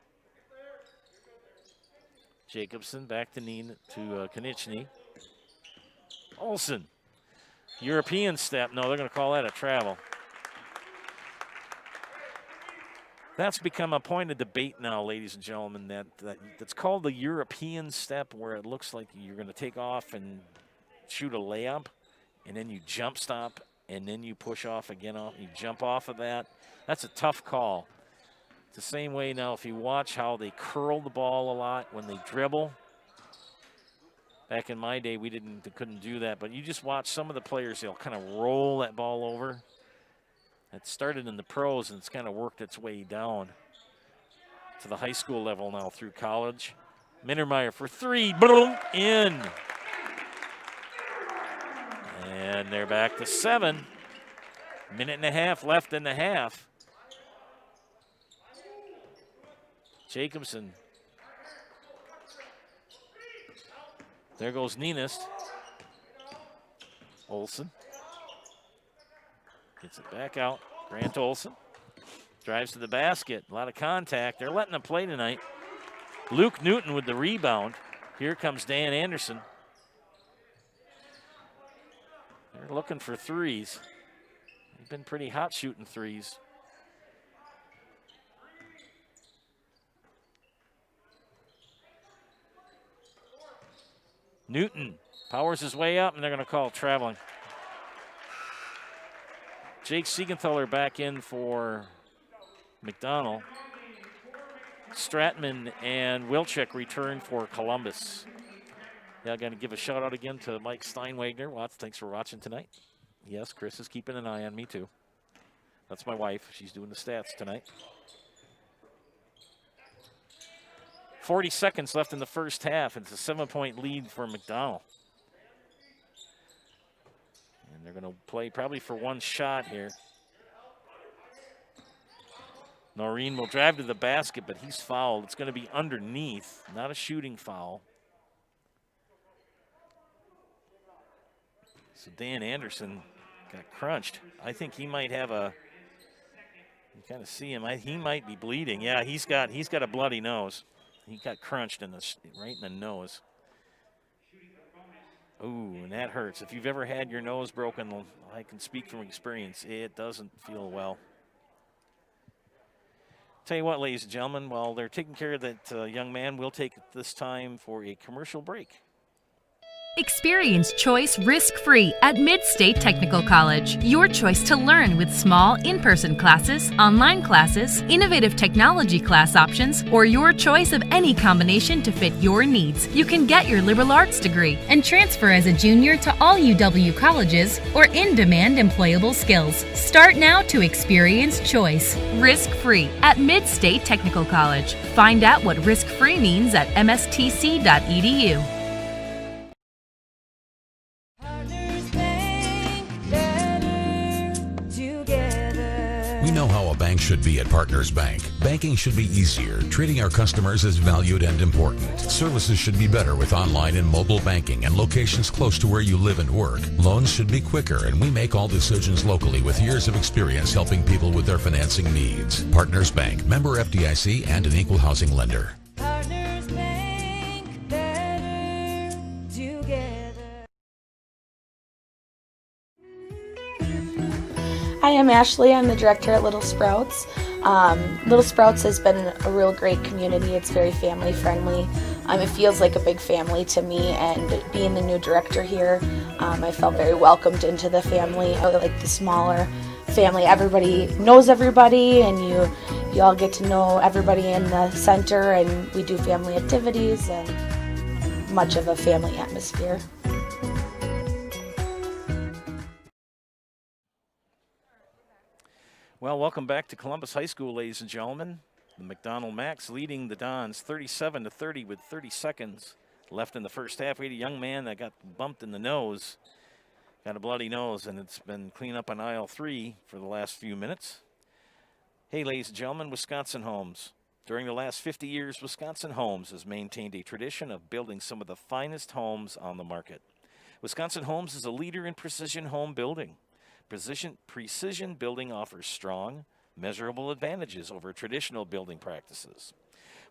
P: Jacobson back to Konieczny. Olsen. European step. No, they're going to call that a travel. That's become a point of debate now, ladies and gentlemen, that's called the European step, where it looks like you're going to take off and shoot a layup, and then you jump stop, and then you push off again. You jump off of that. That's a tough call. It's the same way now if you watch how they curl the ball a lot when they dribble. Back in my day, they couldn't do that, but you just watch some of the players, they'll kind of roll that ball over. It started in the pros, and it's kind of worked its way down to the high school level now through college. Mittermeier for 3, boom, in. And they're back to 7. Minute and a half left in the half. Jacobson. There goes Nenist. Olson gets it back out. Grant Olson drives to the basket. A lot of contact. They're letting him play tonight. Luke Newton with the rebound. Here comes Dan Anderson. They're looking for threes. They've been pretty hot shooting threes. Newton powers his way up, and they're going to call traveling. Jake Siegenthaler back in for McDonell. Stratman and Wilczek return for Columbus. Yeah, I'm going to give a shout out again to Mike Steinwagner. Watts, thanks for watching tonight. Yes, Chris is keeping an eye on me too. That's my wife. She's doing the stats tonight. 40 seconds left in the first half. It's a 7-point lead for McDonell. And they're going to play probably for one shot here. Noreen will drive to the basket, but he's fouled. It's going to be underneath, not a shooting foul. So Dan Anderson got crunched. I think he might have a, you kind of see him, he might be bleeding. Yeah, he's got a bloody nose. He got crunched right in the nose. Ooh, and that hurts. If you've ever had your nose broken, I can speak from experience. It doesn't feel well. Tell you what, ladies and gentlemen, while they're taking care of that young man, we'll take this time for a commercial break.
A: Experience choice risk-free at Mid-State Technical College. Your choice to learn with small in-person classes, online classes, innovative technology class options, or your choice of any combination to fit your needs. You can get your liberal arts degree and transfer as a junior to all UW colleges or in-demand employable skills. Start now to experience choice risk-free at Mid-State Technical College. Find out what risk-free means at mstc.edu.
C: We know how a bank should be at Partners Bank. Banking should be easier, treating our customers as valued and important. Services should be better with online and mobile banking and locations close to where you live and work. Loans should be quicker, and we make all decisions locally with years of experience helping people with their financing needs. Partners Bank, member FDIC, and an equal housing lender.
D: Partners Bank, better together.
E: Hi, I'm Ashley. I'm the director at Little Sprouts. Little Sprouts has been a real great community. It's very family friendly. It feels like a big family to me, and being the new director here, I felt very welcomed into the family. I like the smaller family. Everybody knows everybody, and you all get to know everybody in the center, and we do family activities and much of a family atmosphere.
P: Well, welcome back to Columbus High School, ladies and gentlemen. The McDonell Max leading the Dons 37-30 with 30 seconds left in the first half. We had a young man that got bumped in the nose, got a bloody nose, and it's been cleaned up on aisle 3 for the last few minutes. Hey, ladies and gentlemen, Wisconsin Homes. During the last 50 years, Wisconsin Homes has maintained a tradition of building some of the finest homes on the market. Wisconsin Homes is a leader in precision home building. Precision building offers strong, measurable advantages over traditional building practices.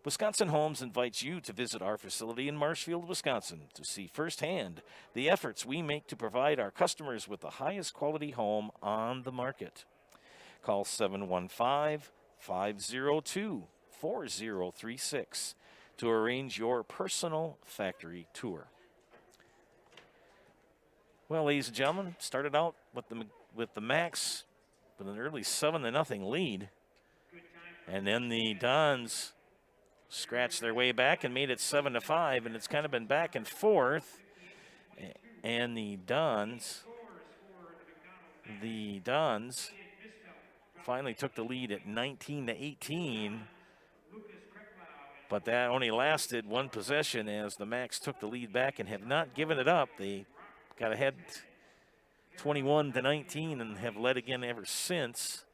P: Wisconsin Homes invites you to visit our facility in Marshfield, Wisconsin to see firsthand the efforts we make to provide our customers with the highest quality home on the market. Call 715-502-4036 to arrange your personal factory tour. Well, ladies and gentlemen, started out with the Max with an early 7-0 lead. And then the Dons scratched their way back and made it 7-5, and it's kind of been back and forth. And the Dons finally took the lead at 19-18, but that only lasted one possession as the Max took the lead back and have not given it up. They got ahead 21-19 and have led again ever since.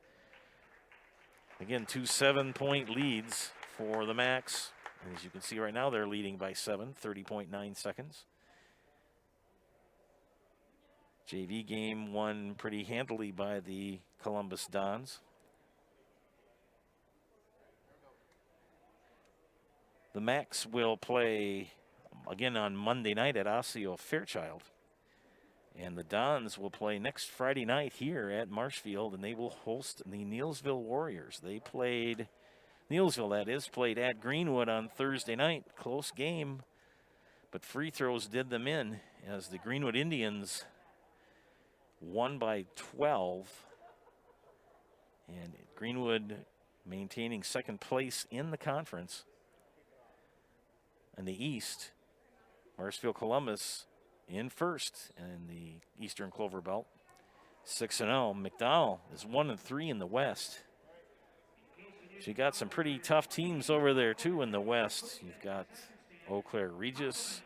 P: Again, 2 7-point leads for the Max. And as you can see right now, they're leading by 7, 30.9 seconds. JV game won pretty handily by the Columbus Dons. The Macs will play again on Monday night at Osseo Fairchild. And the Dons will play next Friday night here at Marshfield, and they will host the Neillsville Warriors. They played, Neillsville that is, played at Greenwood on Thursday night. Close game, but free throws did them in as the Greenwood Indians won by 12. And Greenwood maintaining second place in the conference. In the East, Marshfield Columbus in first in the Eastern Clover Belt, 6-0. McDonell is 1-3 in the West. So you got some pretty tough teams over there too in the West. You've got Eau Claire Regis,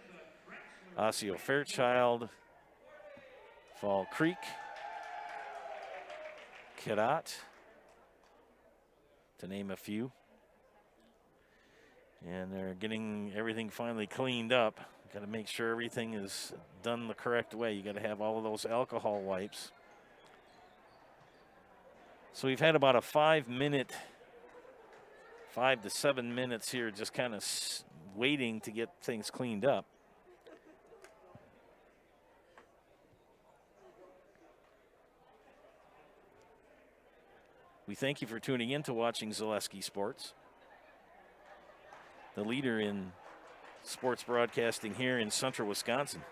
P: Osseo Fairchild, Fall Creek, Cadott, to name a few. And they're getting everything finally cleaned up. Got to make sure everything is done the correct way. You got to have all of those alcohol wipes. So we've had about a 5 to 7 minutes here, just kind of waiting to get things cleaned up. We thank you for tuning in to watching Zaleski Sports, the leader in sports broadcasting here in central Wisconsin.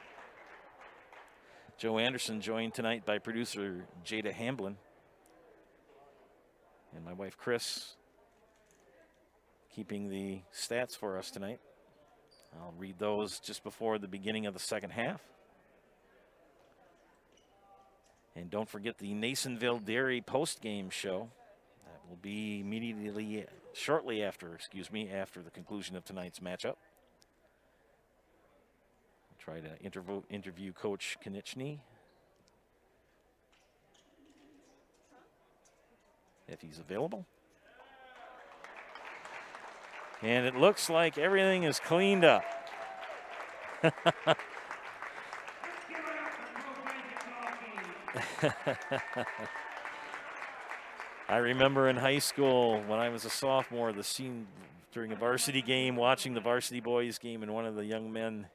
P: Joe Anderson joined tonight by producer Jada Hamblin and my wife Chris keeping the stats for us tonight. I'll read those just before the beginning of the second half. And don't forget the Nasonville Dairy post-game show. That will be shortly after the conclusion of tonight's matchup. Try to interview Coach Konieczny if he's available. And it looks like everything is cleaned up. I remember in high school when I was a sophomore, the scene during a varsity game, watching the varsity boys game, and one of the young men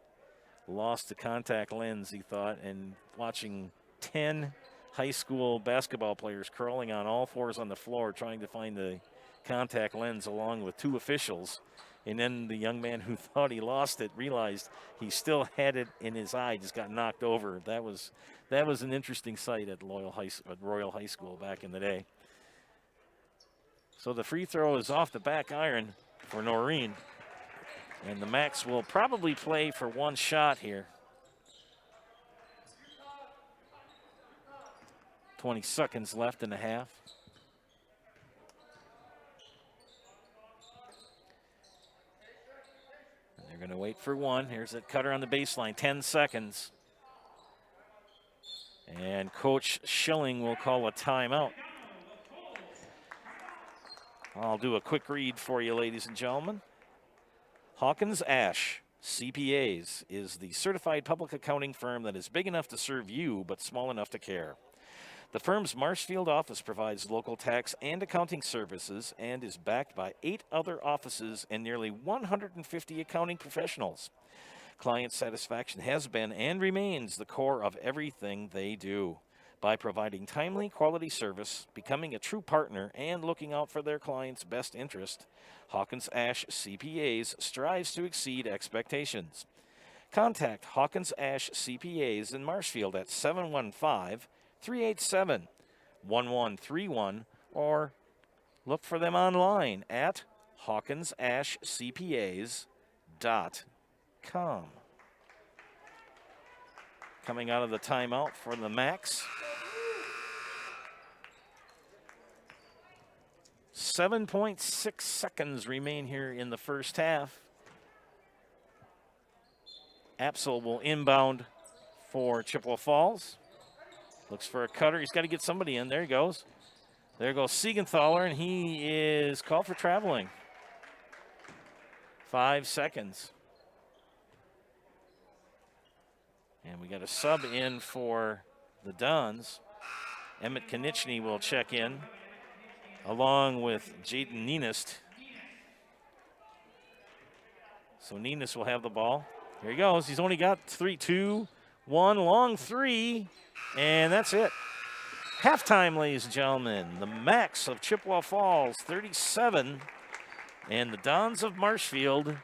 P: lost the contact lens, he thought, and watching 10 high school basketball players crawling on all fours on the floor trying to find the contact lens along with two officials. And then the young man who thought he lost it realized he still had it in his eye, just got knocked over. That was an interesting sight at Royal High School back in the day. So the free throw is off the back iron for Noreen. And the Macs will probably play for one shot here. 20 seconds left in the half. And they're going to wait for one. Here's that cutter on the baseline, 10 seconds. And Coach Schilling will call a timeout. I'll do a quick read for you, ladies and gentlemen. Hawkins Ash CPAs is the certified public accounting firm that is big enough to serve you but small enough to care. The firm's Marshfield office provides local tax and accounting services and is backed by 8 other offices and nearly 150 accounting professionals. Client satisfaction has been and remains the core of everything they do. By providing timely, quality service, becoming a true partner, and looking out for their clients' best interest, Hawkins Ash CPAs strives to exceed expectations. Contact Hawkins Ash CPAs in Marshfield at 715-387-1131 or look for them online at hawkinsashcpas.com. Coming out of the timeout for the Macs. 7.6 seconds remain here in the first half. Apsel will inbound for Chippewa Falls. Looks for a cutter. He's got to get somebody in. There he goes. There goes Siegenthaler, and he is called for traveling. 5 seconds. And we got a sub in for the Dons. Emmett Konieczny will check in, along with Jaden Nenist. So Nenist will have the ball. Here he goes. He's only got 3-2, 1 long three, and that's it. Halftime, ladies and gentlemen. The Max of Chippewa Falls, 37, and the Dons of Marshfield,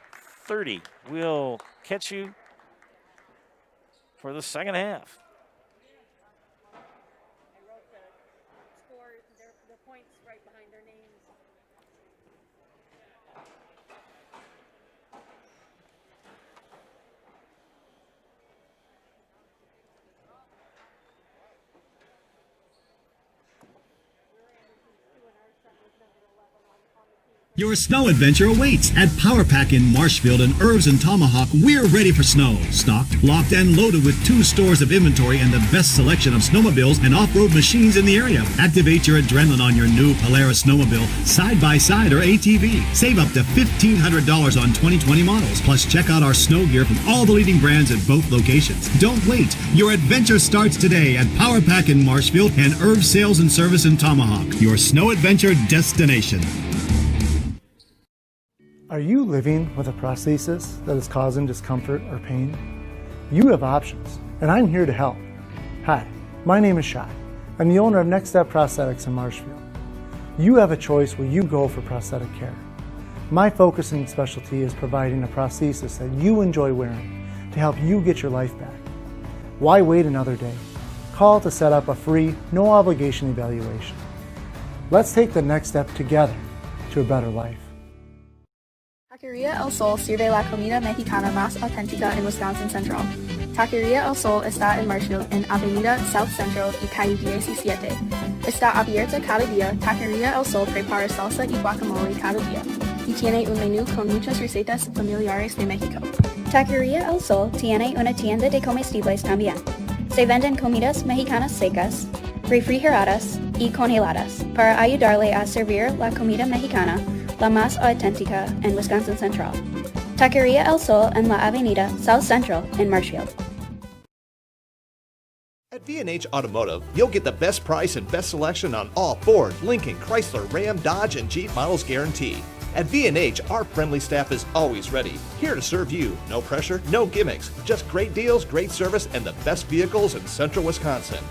P: 30. We'll catch you for the second half.
F: Your snow adventure awaits at Power Pack in Marshfield and Irvs and Tomahawk. We're ready for snow. Stocked, locked, and loaded with 2 stores of inventory and the best selection of snowmobiles and off-road machines in the area. Activate your adrenaline on your new Polaris snowmobile, side-by-side or ATV. Save up to $1,500 on 2020 models. Plus, check out our snow gear from all the leading brands at both locations. Don't wait. Your adventure starts today at Power Pack in Marshfield and Irvs Sales and Service in Tomahawk. Your snow adventure destination.
Q: Are you living with a prosthesis that is causing discomfort or pain? You have options, and I'm here to help. Hi, my name is Shai. I'm the owner of Next Step Prosthetics in Marshfield. You have a choice where you go for prosthetic care. My focusing specialty is providing a prosthesis that you enjoy wearing to help you get your life back. Why wait another day? Call to set up a free, no obligation evaluation. Let's take the next step together to a better life.
G: Taqueria El Sol sirve la comida mexicana más auténtica en Wisconsin Central. Taqueria El Sol está en Marshfield, en Avenida South Central y calle 17. Está abierta cada día. Taqueria El Sol prepara salsa y guacamole cada día. Y tiene un menú con muchas recetas familiares de México.
H: Taqueria El Sol tiene una tienda de comestibles también. Se venden comidas mexicanas secas, refrigeradas y congeladas para ayudarle a servir la comida mexicana, la más auténtica en Wisconsin Central. Taqueria El Sol en la Avenida South Central in Marshfield.
I: At V&H Automotive, you'll get the best price and best selection on all Ford, Lincoln, Chrysler, Ram, Dodge, and Jeep models guaranteed. At V&H, our friendly staff is always ready, here to serve you. No pressure, no gimmicks, just great deals, great service, and the best vehicles in central Wisconsin.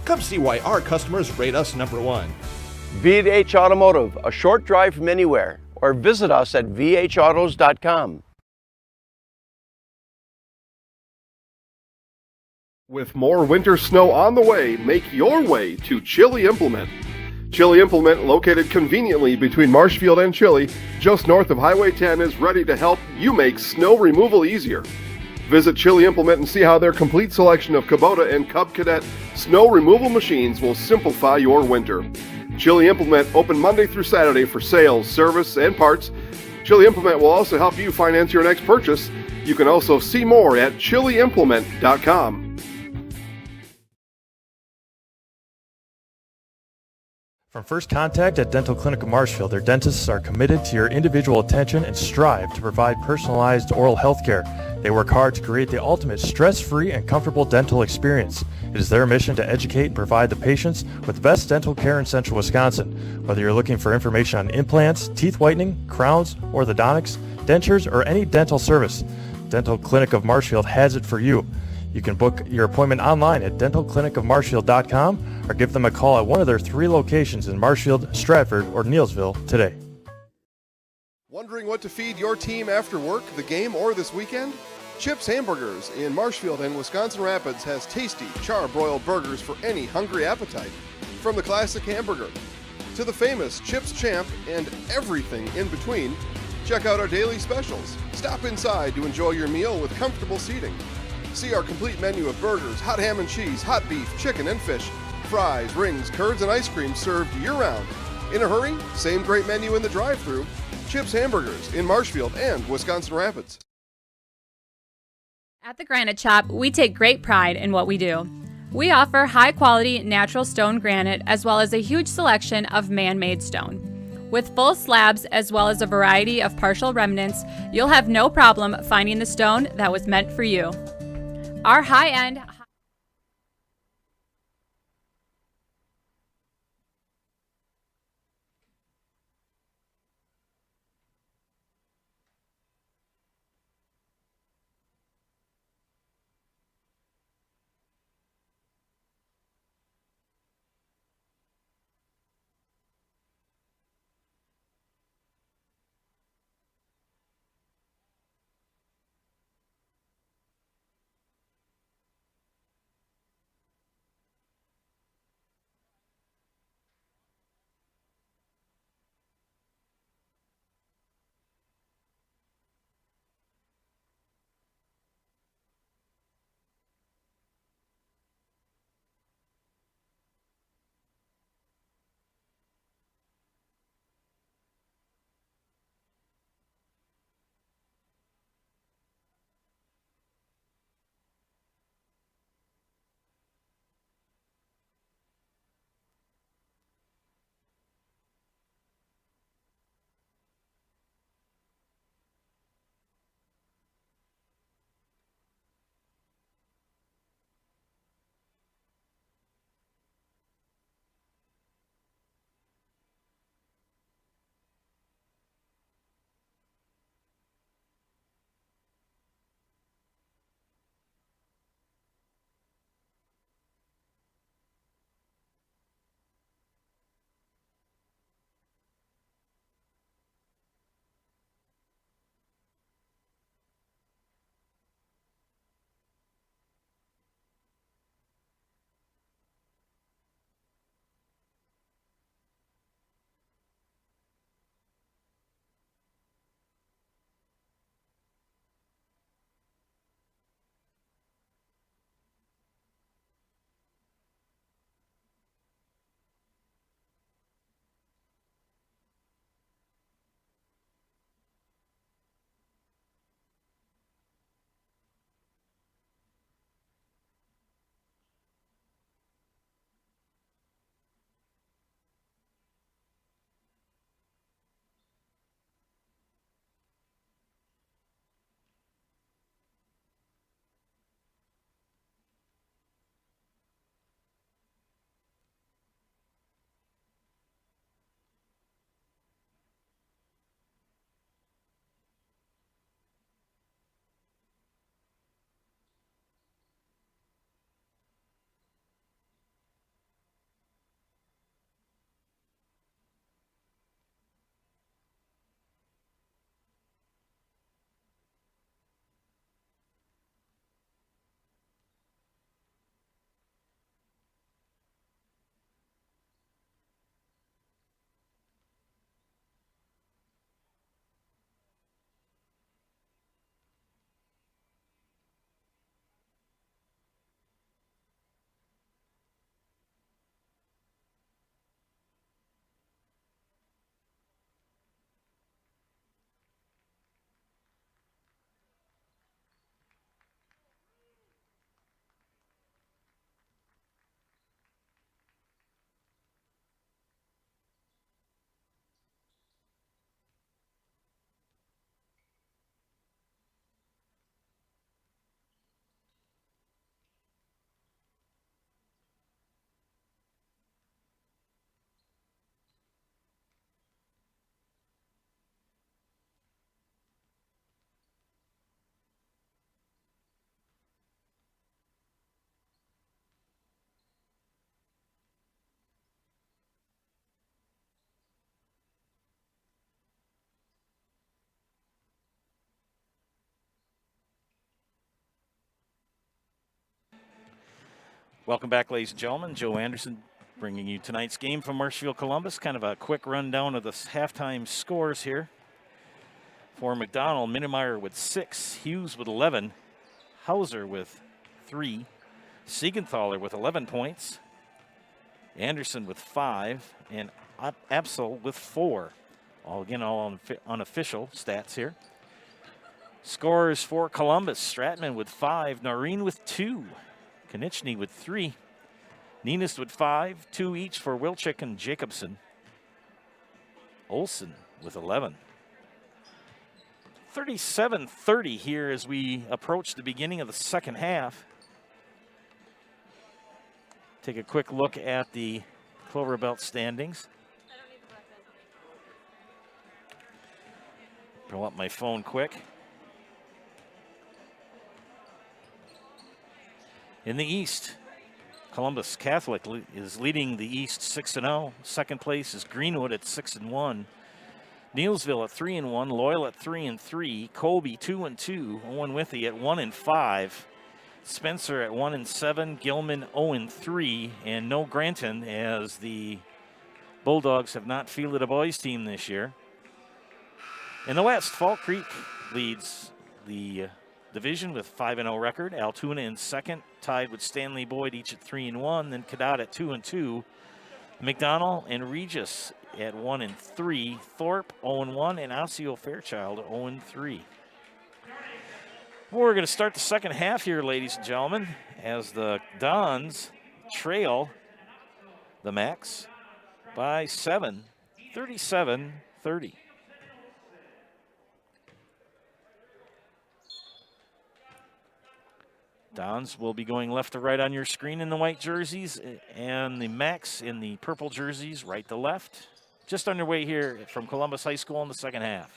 I: Come see why our customers rate us #1.
J: V&H Automotive, a short drive from anywhere, or visit us at vhautos.com.
B: With more winter snow on the way, make your way to Chili Implement. Chili Implement, located conveniently between Marshfield and Chili, just north of Highway 10, is ready to help you make snow removal easier. Visit Chili Implement and see how their complete selection of Kubota and Cub Cadet snow removal machines will simplify your winter. Chili Implement open Monday through Saturday for sales, service, and parts. Chili Implement will also help you finance your next purchase. You can also see more at chiliimplement.com.
K: From first contact at Dental Clinic of Marshfield, their dentists are committed to your individual attention and strive to provide personalized oral health care. They work hard to create the ultimate stress-free and comfortable dental experience. It is their mission to educate and provide the patients with the best dental care in central Wisconsin. Whether you're looking for information on implants, teeth whitening, crowns, orthodontics, dentures, or any dental service, Dental Clinic of Marshfield has it for you. You can book your appointment online at dentalclinicofmarshfield.com or give them a call at one of their 3 locations in Marshfield, Stratford, or Neillsville today.
B: Wondering what to feed your team after work, the game, or this weekend? Chips Hamburgers in Marshfield and Wisconsin Rapids has tasty, char-broiled burgers for any hungry appetite. From the classic hamburger to the famous Chips Champ and everything in between, check out our daily specials. Stop inside to enjoy your meal with comfortable seating. See our complete menu of burgers, hot ham and cheese, hot beef, chicken and fish, fries, rings, curds, and ice cream served year-round. In a hurry? Same great menu in the drive-thru. Chips Hamburgers in Marshfield and Wisconsin Rapids.
L: At the Granite Shop, we take great pride in what we do. We offer high-quality natural stone granite as well as a huge selection of man-made stone. With full slabs as well as a variety of partial remnants, you'll have no problem finding the stone that was meant for you. Our high-end
P: Welcome back, ladies and gentlemen. Joe Anderson bringing you tonight's game from Marshfield Columbus. Kind of a quick rundown of the halftime scores here. For McDonell, Minnemeyer with 6, Hughes with 11, Hauser with 3, Siegenthaler with 11 points, Anderson with 5, and Absol with 4. All on unofficial stats here. Scores for Columbus, Stratman with 5, Noreen with 2, Konieczny with 3, Ninus with 5, 2 each for Wilczek and Jacobson. Olsen with 11. 37-30 here as we approach the beginning of the second half. Take a quick look at the Clover Belt standings. Pull up my phone quick. In the East, Columbus Catholic is leading the East 6-0. Second place is Greenwood at 6-1. Neelsville at 3-1. Loyal at 3-3. Colby 2-2. Owen Withy at 1-5. Spencer at 1-7. Gilman 0-3. And no Granton, as the Bulldogs have not fielded a boys team this year. In the West, Fall Creek leads the division with 5-0 record. Altoona in second, tied with Stanley Boyd, each at 3-1. Then Cadott at 2-2. McDonell and Regis at 1-3. Thorpe 0-1, and Osseo Fairchild 0-3. We're going to start the second half here, ladies and gentlemen, as the Dons trail the Macs by 7, 37-30. Dons will be going left to right on your screen in the white jerseys, and the Macs in the purple jerseys right to left. Just underway here from Columbus High School in the second half.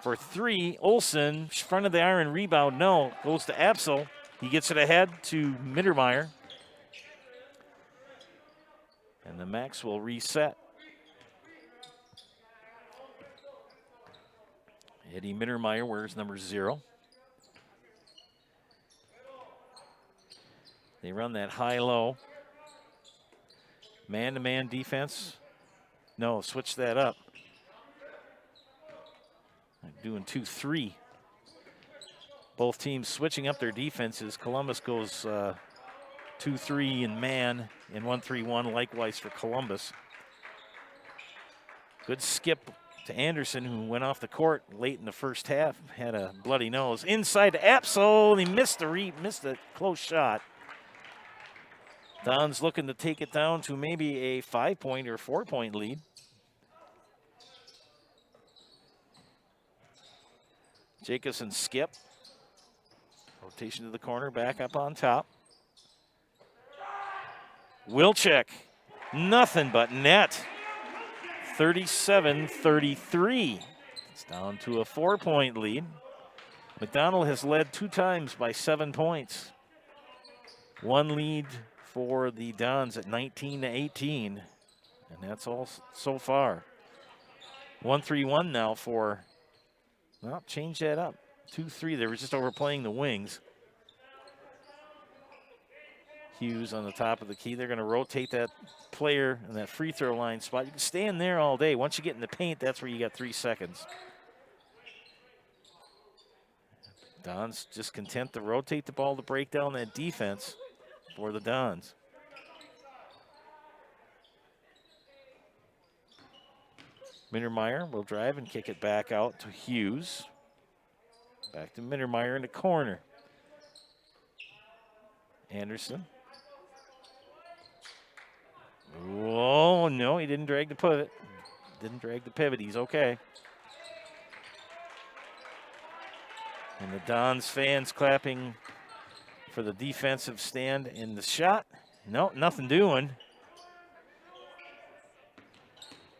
P: For three, Olsen, front of the iron, rebound, no. Goes to Absol. He gets it ahead to Mittermeier. And the Macs will reset. Eddie Mittermeier wears number 0. They run that high-low. Man-to-man defense. No, switch that up. Doing 2-3. Both teams switching up their defenses. Columbus goes 2-3 in man and 1-3-1 likewise for Columbus. Good skip to Anderson, who went off the court late in the first half, had a bloody nose. Inside to Absol, he missed a close shot. Don's looking to take it down to maybe a 5-point or 4-point lead. Jacobson skip. Rotation to the corner, back up on top. Wilczek, nothing but net. 37-33. It's down to a 4-point lead. McDonell has led 2 times by 7 points. One lead for the Dons at 19-18. And that's all so far. 1-3-1 now for, well, change that up. 2-3, they were just overplaying the wings. Hughes on the top of the key. They're going to rotate that player in that free throw line spot. You can stand there all day. Once you get in the paint, that's where you got 3 seconds. Dons just content to rotate the ball to break down that defense for the Dons. Mittermeier will drive and kick it back out to Hughes. Back to Mittermeier in the corner. Anderson. Oh, no, he didn't drag the pivot. Didn't drag the pivot. He's okay. And the Dons fans clapping for the defensive stand in the shot. No, nothing doing.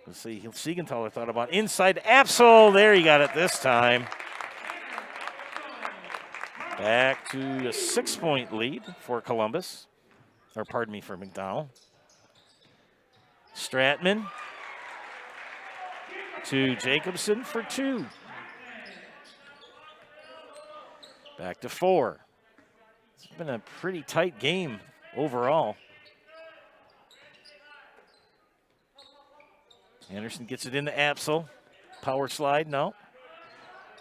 P: Let's see. Siegenthaler thought about inside. Absol. There, he got it this time. Back to a 6-point lead for Columbus. Or pardon me, for McDonell. Stratman to Jacobson for 2. Back to 4. It's been a pretty tight game overall. Anderson gets it into Absol. Power slide, no.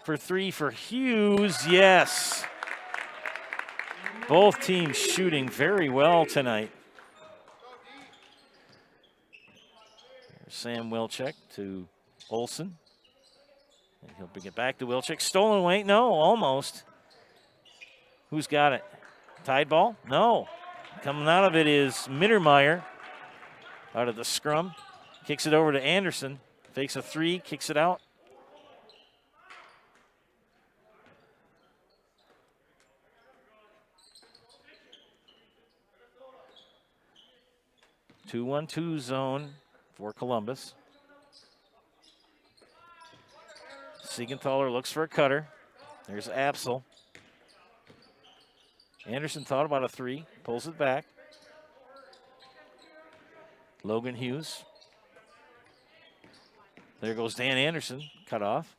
P: For 3 for Hughes, yes. Both teams shooting very well tonight. There's Sam Wilczek to Olsen. And he'll bring it back to Wilczek. Stolen away, no, almost. Who's got it? Tide ball? No. Coming out of it is Mittermeier out of the scrum. Kicks it over to Anderson. Fakes a three, kicks it out. Two-1-2 zone for Columbus. Siegenthaler looks for a cutter. There's Apsel. Anderson thought about a three, pulls it back. Logan Hughes. There goes Dan Anderson, cut off.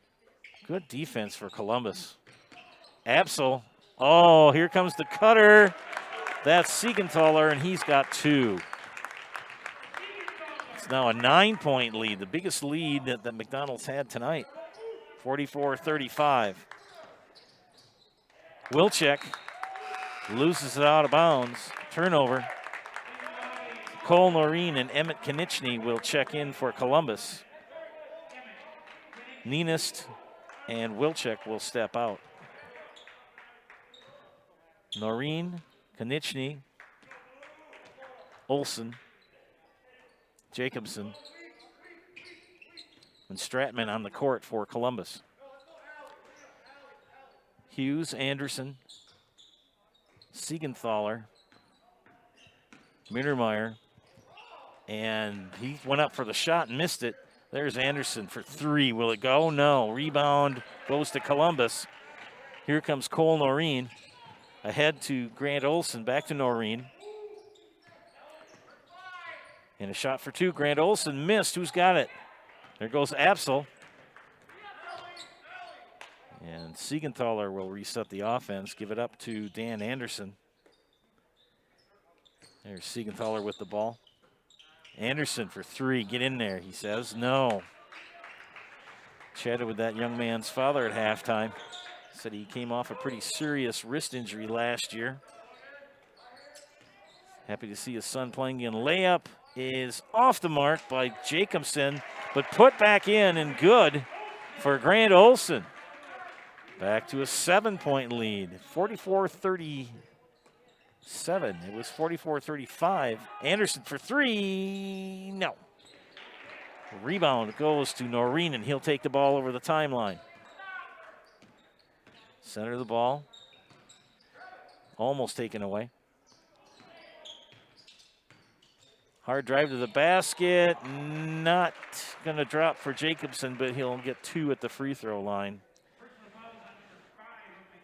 P: Good defense for Columbus. Apsel. Oh, here comes the cutter. That's Siegenthaler, and he's got two. It's now a 9-point lead, the biggest lead that McDonald's had tonight. 44-35. Wilczek loses it out of bounds. Turnover. Cole Noreen and Emmett Konieczny will check in for Columbus. Nienist and Wilczek will step out. Noreen, Konieczny, Olsen, Jacobson, and Stratman on the court for Columbus. Hughes, Anderson, Siegenthaler, Mittermeier, and he went up for the shot and missed it. There's Anderson for three. Will it go? No. Rebound goes to Columbus. Here comes Cole Noreen. Ahead to Grant Olson. Back to Noreen. And a shot for two. Grant Olson missed. Who's got it? There goes Apsel. And Siegenthaler will reset the offense. Give it up to Dan Anderson. There's Siegenthaler with the ball. Anderson for three. Get in there, he says. No. Chatted with that young man's father at halftime. Said he came off a pretty serious wrist injury last year. Happy to see his son playing again. Layup is off the mark by Jacobson, but put back in and good for Grant Olson. Back to a 7-point lead. 44-37. It was 44-35. Anderson for three. No. Rebound goes to Noreen, and he'll take the ball over the timeline. Center of the ball. Almost taken away. Hard drive to the basket. Not going to drop for Jacobson, but he'll get two at the free throw line.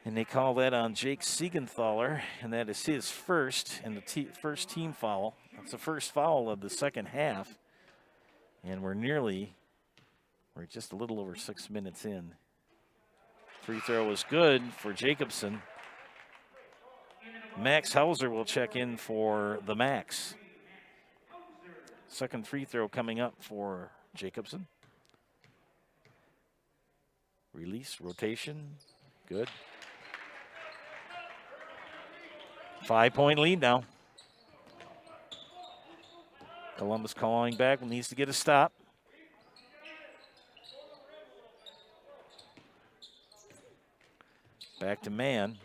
P: And they call that on Jake Siegenthaler, and that is his first and the first team foul. That's the first foul of the second half. And we're just a little over 6 minutes in. Free throw was good for Jacobson. Max Hauser will check in for the Max. Second free throw coming up for Jacobson. Release, rotation, good. 5-point lead now. Columbus calling back, needs to get a stop. Back to man.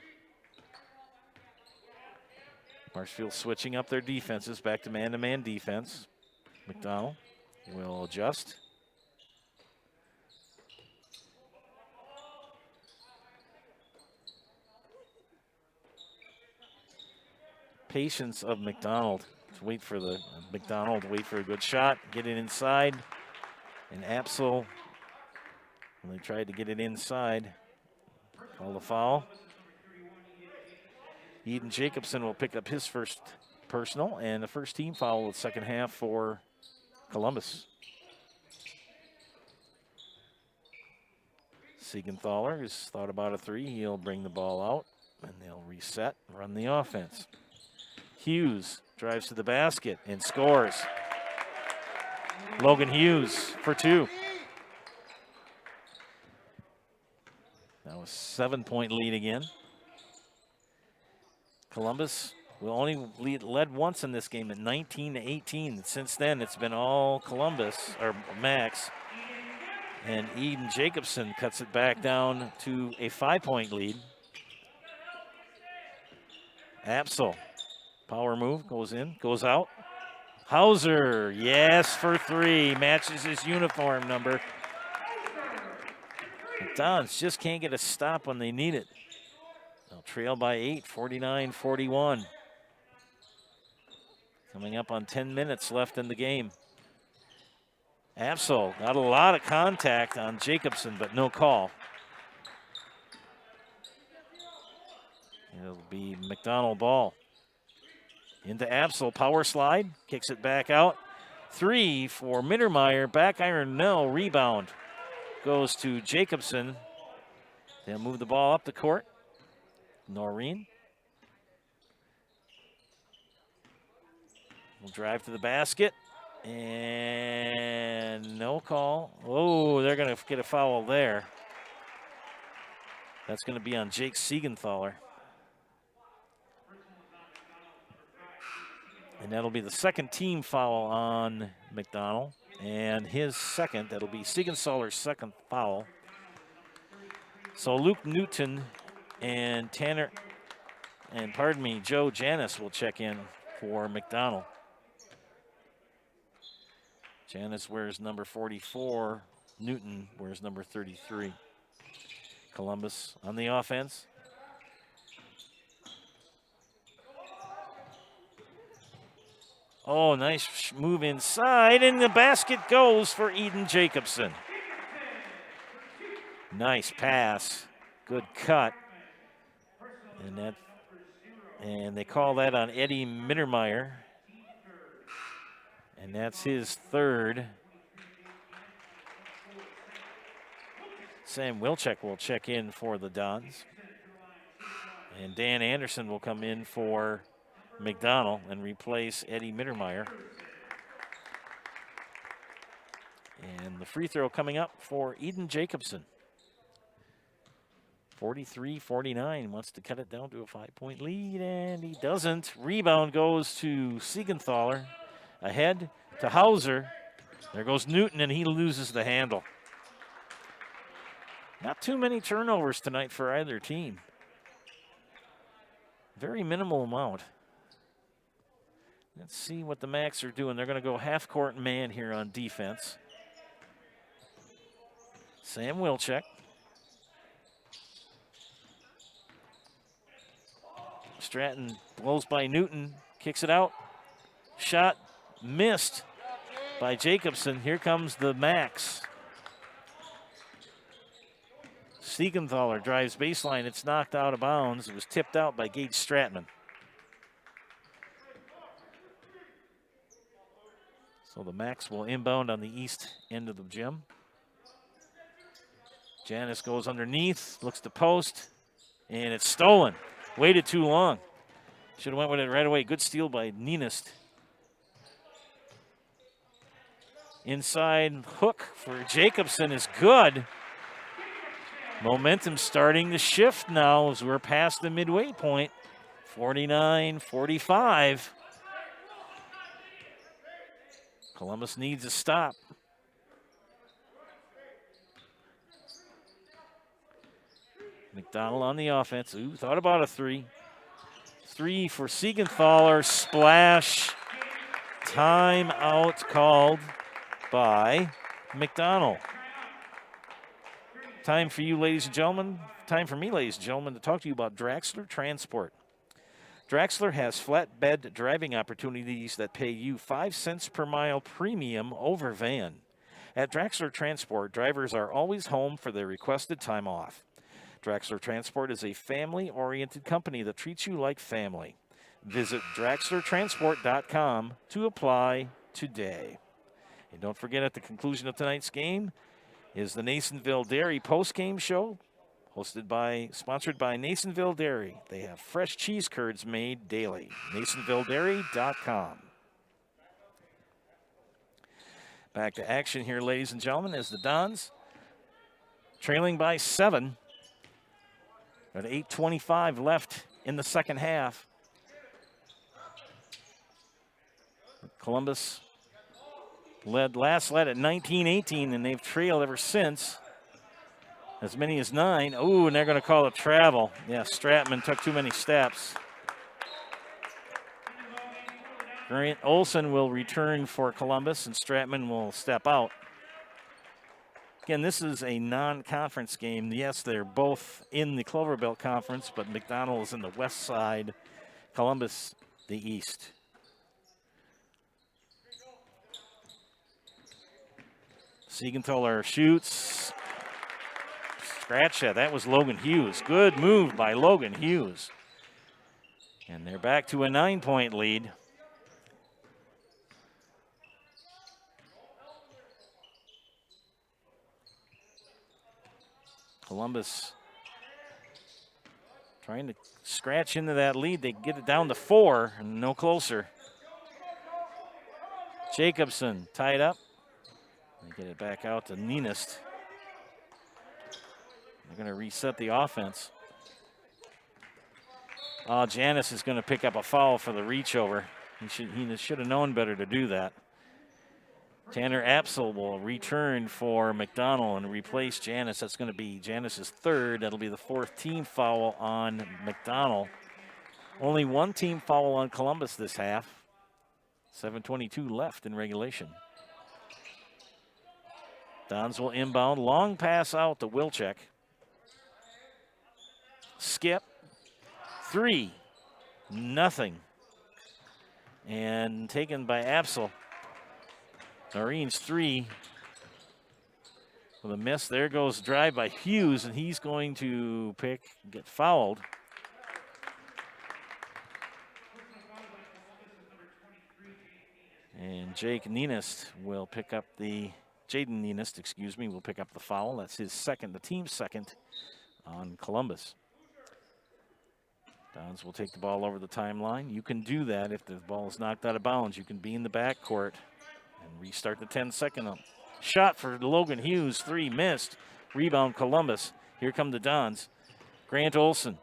P: Marshfield switching up their defenses, back to man-to-man defense. McDonell will adjust. Patience of McDonald to wait for a good shot, get it inside. And Apsel, when they tried to get it inside, call the foul. Eden Jacobson will pick up his first personal and the first team foul of the second half for Columbus. Siegenthaler has thought about a three. He'll bring the ball out and they'll reset, run the offense. Hughes drives to the basket and scores. Logan Hughes for two. Now a 7-point lead again. Columbus will only led once in this game at 19-18. Since then, it's been all Columbus, or Max. And Eden Jacobson cuts it back down to a 5-point lead. Absol, power move, goes in, goes out. Hauser, yes, for 3, matches his uniform number. The Dons just can't get a stop when they need it. They'll trail by 8, 49-41. Coming up on 10 minutes left in the game. Absol got a lot of contact on Jacobson, but no call. It'll be McDonell ball. Into Absol, power slide, kicks it back out. 3 for Mittermeier, back iron, no, rebound. Goes to Jacobson. They'll move the ball up the court. Noreen will drive to the basket. And no call. Oh, they're going to get a foul there. That's going to be on Jake Siegenthaler. And that'll be the second team foul on McDonell. And his second, that'll be Siegenthaler's second foul. So Luke Newton and Joe Janis will check in for McDonell. Janis wears number 44. Newton wears number 33. Columbus on the offense. Oh, nice move inside, and the basket goes for Eden Jacobson. Nice pass, good cut. And they call that on Eddie Mittermeier. And that's his third. Sam Wilczek will check in for the Dons. And Dan Anderson will come in for McDonell and replace Eddie Mittermeier. And the free throw coming up for Eden Jacobson. 43-49, wants to cut it down to a 5-point lead, and he doesn't. Rebound goes to Siegenthaler. Ahead to Hauser. There goes Newton, and he loses the handle. Not too many turnovers tonight for either team. Very minimal amount. Let's see what the Macs are doing. They're going to go half-court man here on defense. Sam Wilczek. Stratton blows by Newton, kicks it out. Shot missed by Jacobson. Here comes the Macs. Siegenthaler drives baseline. It's knocked out of bounds. It was tipped out by Gage Stratman. So the Macs will inbound on the east end of the gym. Janis goes underneath, looks to post, and it's stolen. Waited too long. Should have went with it right away. Good steal by Nienist. Inside hook for Jacobson is good. Momentum starting to shift now as we're past the midway point. 49-45. Columbus needs a stop. McDonell on the offense. Ooh, thought about a 3. 3 for Siegenthaler. Splash. Timeout called by McDonell. Time for you, ladies and gentlemen. Time for me, ladies and gentlemen, to talk to you about Draxler Transport. Draxler has flatbed driving opportunities that pay you 5 cents per mile premium over van. At Draxler Transport, drivers are always home for their requested time off. Draxler Transport is a family-oriented company that treats you like family. Visit DraxlerTransport.com to apply today. And don't forget, at the conclusion of tonight's game is the Nasonville Dairy post-game show, sponsored by Nasonville Dairy. They have fresh cheese curds made daily. NasonvilleDairy.com. Back to action here, ladies and gentlemen, as the Dons trailing by 7. At 8:25 left in the second half. Columbus led at 19-18, and they've trailed ever since. As many as 9. Oh, and they're going to call it travel. Yeah, Stratman took too many steps. Grant Olson will return for Columbus, and Stratman will step out. Again, this is a non-conference game. Yes, they're both in the Clover Belt Conference, but McDonell is in the west side, Columbus the east. Siegenthaler shoots. Scratch that. That was Logan Hughes. Good move by Logan Hughes. And they're back to a 9-point lead. Columbus trying to scratch into that lead. They get it down to 4 and no closer. Jacobson tied up. They get it back out to Nienist. They're going to reset the offense. Janis is going to pick up a foul for the reach over. He should have known better to do that. Tanner Apsel will return for McDonell and replace Janis. That's going to be Janis's 3rd. That'll be the 4th team foul on McDonell. Only 1 team foul on Columbus this half. 7:22 left in regulation. Dons will inbound. Long pass out to Wilczek. Skip. 3. Nothing. And taken by Apsel. Noreen's 3 with a miss. There goes drive by Hughes, and he's going to get fouled. And Jaden Nienist will pick up the foul. That's his 2nd, the team's 2nd on Columbus. Dons will take the ball over the timeline. You can do that if the ball is knocked out of bounds. You can be in the backcourt and restart the 10-second shot for Logan Hughes. 3 missed. Rebound Columbus. Here come the Dons. Grant Olson.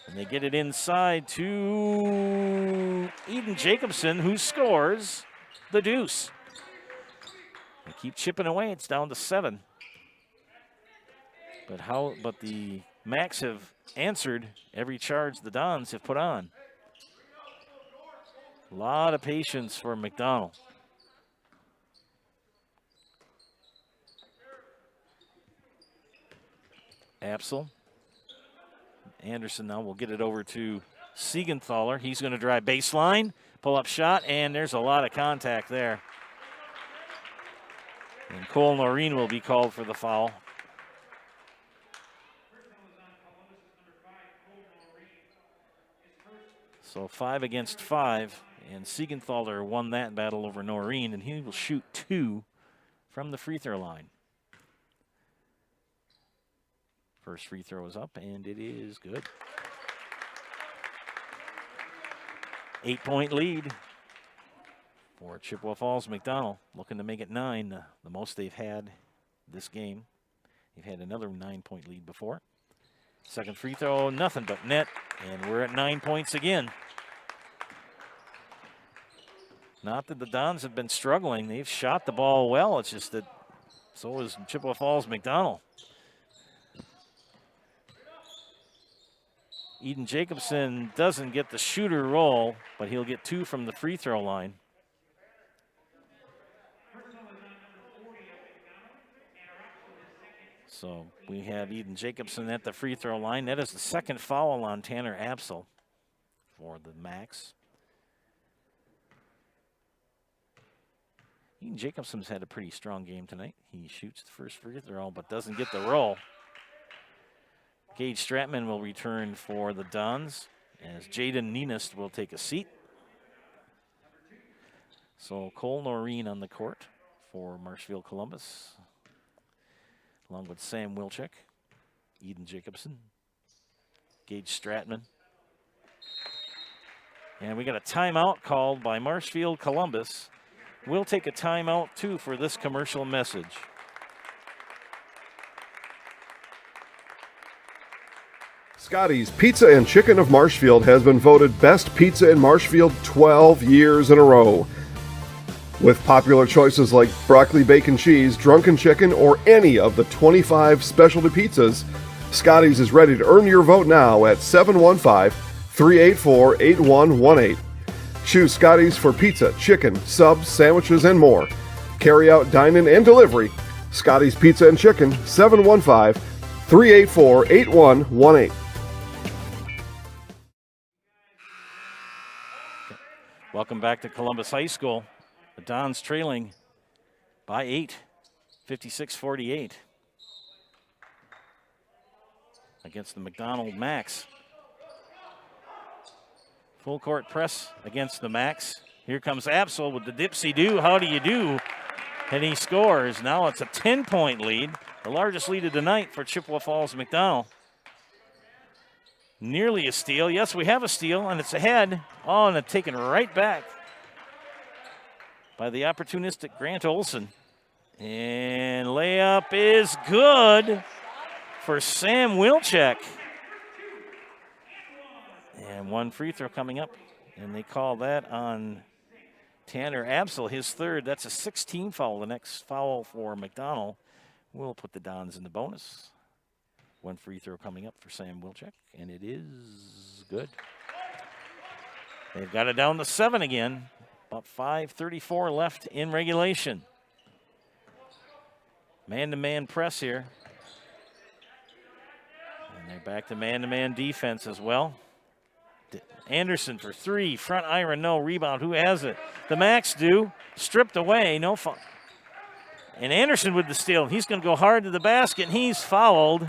P: And they get it inside to Eden Jacobson, who scores the deuce. They keep chipping away. It's down to 7. But the Macs have answered every charge the Dons have put on. A lot of patience for McDonell. Apsel. Anderson now will get it over to Siegenthaler. He's going to drive baseline, pull up shot, and there's a lot of contact there. And Cole Noreen will be called for the foul. So 5 against 5, and Siegenthaler won that battle over Noreen, and he will shoot 2 from the free throw line. First free throw is up, and it is good. 8-point lead for Chippewa Falls McDonell, looking to make it 9, the most they've had this game. They've had another 9-point lead before. Second free throw, nothing but net, and we're at 9 points again. Not that the Dons have been struggling. They've shot the ball well. It's just that so is Chippewa Falls McDonell. Eden Jacobson doesn't get the shooter role, but he'll get 2 from the free throw line. So we have Eden Jacobson at the free throw line. That is the 2nd foul on Tanner Apsel for the Macs. Eden Jacobson's had a pretty strong game tonight. He shoots the first free throw, but doesn't get the roll. Gage Stratman will return for the Dons as Jaden Nienist will take a seat. So Cole Noreen on the court for Marshfield Columbus, along with Sam Wilczek, Eden Jacobson, Gage Stratman. And we got a timeout called by Marshfield Columbus. We'll take a timeout too for this commercial message.
B: Scotty's Pizza and Chicken of Marshfield has been voted Best Pizza in Marshfield 12 years in a row. With popular choices like broccoli bacon cheese, drunken chicken, or any of the 25 specialty pizzas, Scotty's is ready to earn your vote now at 715-384-8118. Choose Scotty's for pizza, chicken, subs, sandwiches, and more. Carry out, dine-in, and delivery. Scotty's Pizza and Chicken, 715-384-8118.
P: Welcome back to Columbus High School. The Dons trailing by 8, 56-48 against the McDonell Max. Full court press against the Max. Here comes Absol with the dipsy-do. How do you do? And he scores. Now it's a 10-point lead, the largest lead of the night for Chippewa Falls McDonell. Nearly a steal. Yes, we have a steal, and it's ahead. Oh, and it's taken right back by the opportunistic Grant Olson. And layup is good for Sam Wilczek. And one free throw coming up, and they call that on Tanner Absol, his third. That's a 16 foul. The next foul for McDonell will put the Dons in the bonus. One free throw coming up for Sam Wilczek, and it is good. They've got it down to 7 again. About 5:34 left in regulation. Man-to-man press here. And they're back to man-to-man defense as well. Anderson for 3, front iron, no rebound. Who has it? The Max do. Stripped away, no foul. And Anderson with the steal. He's going to go hard to the basket, and he's fouled.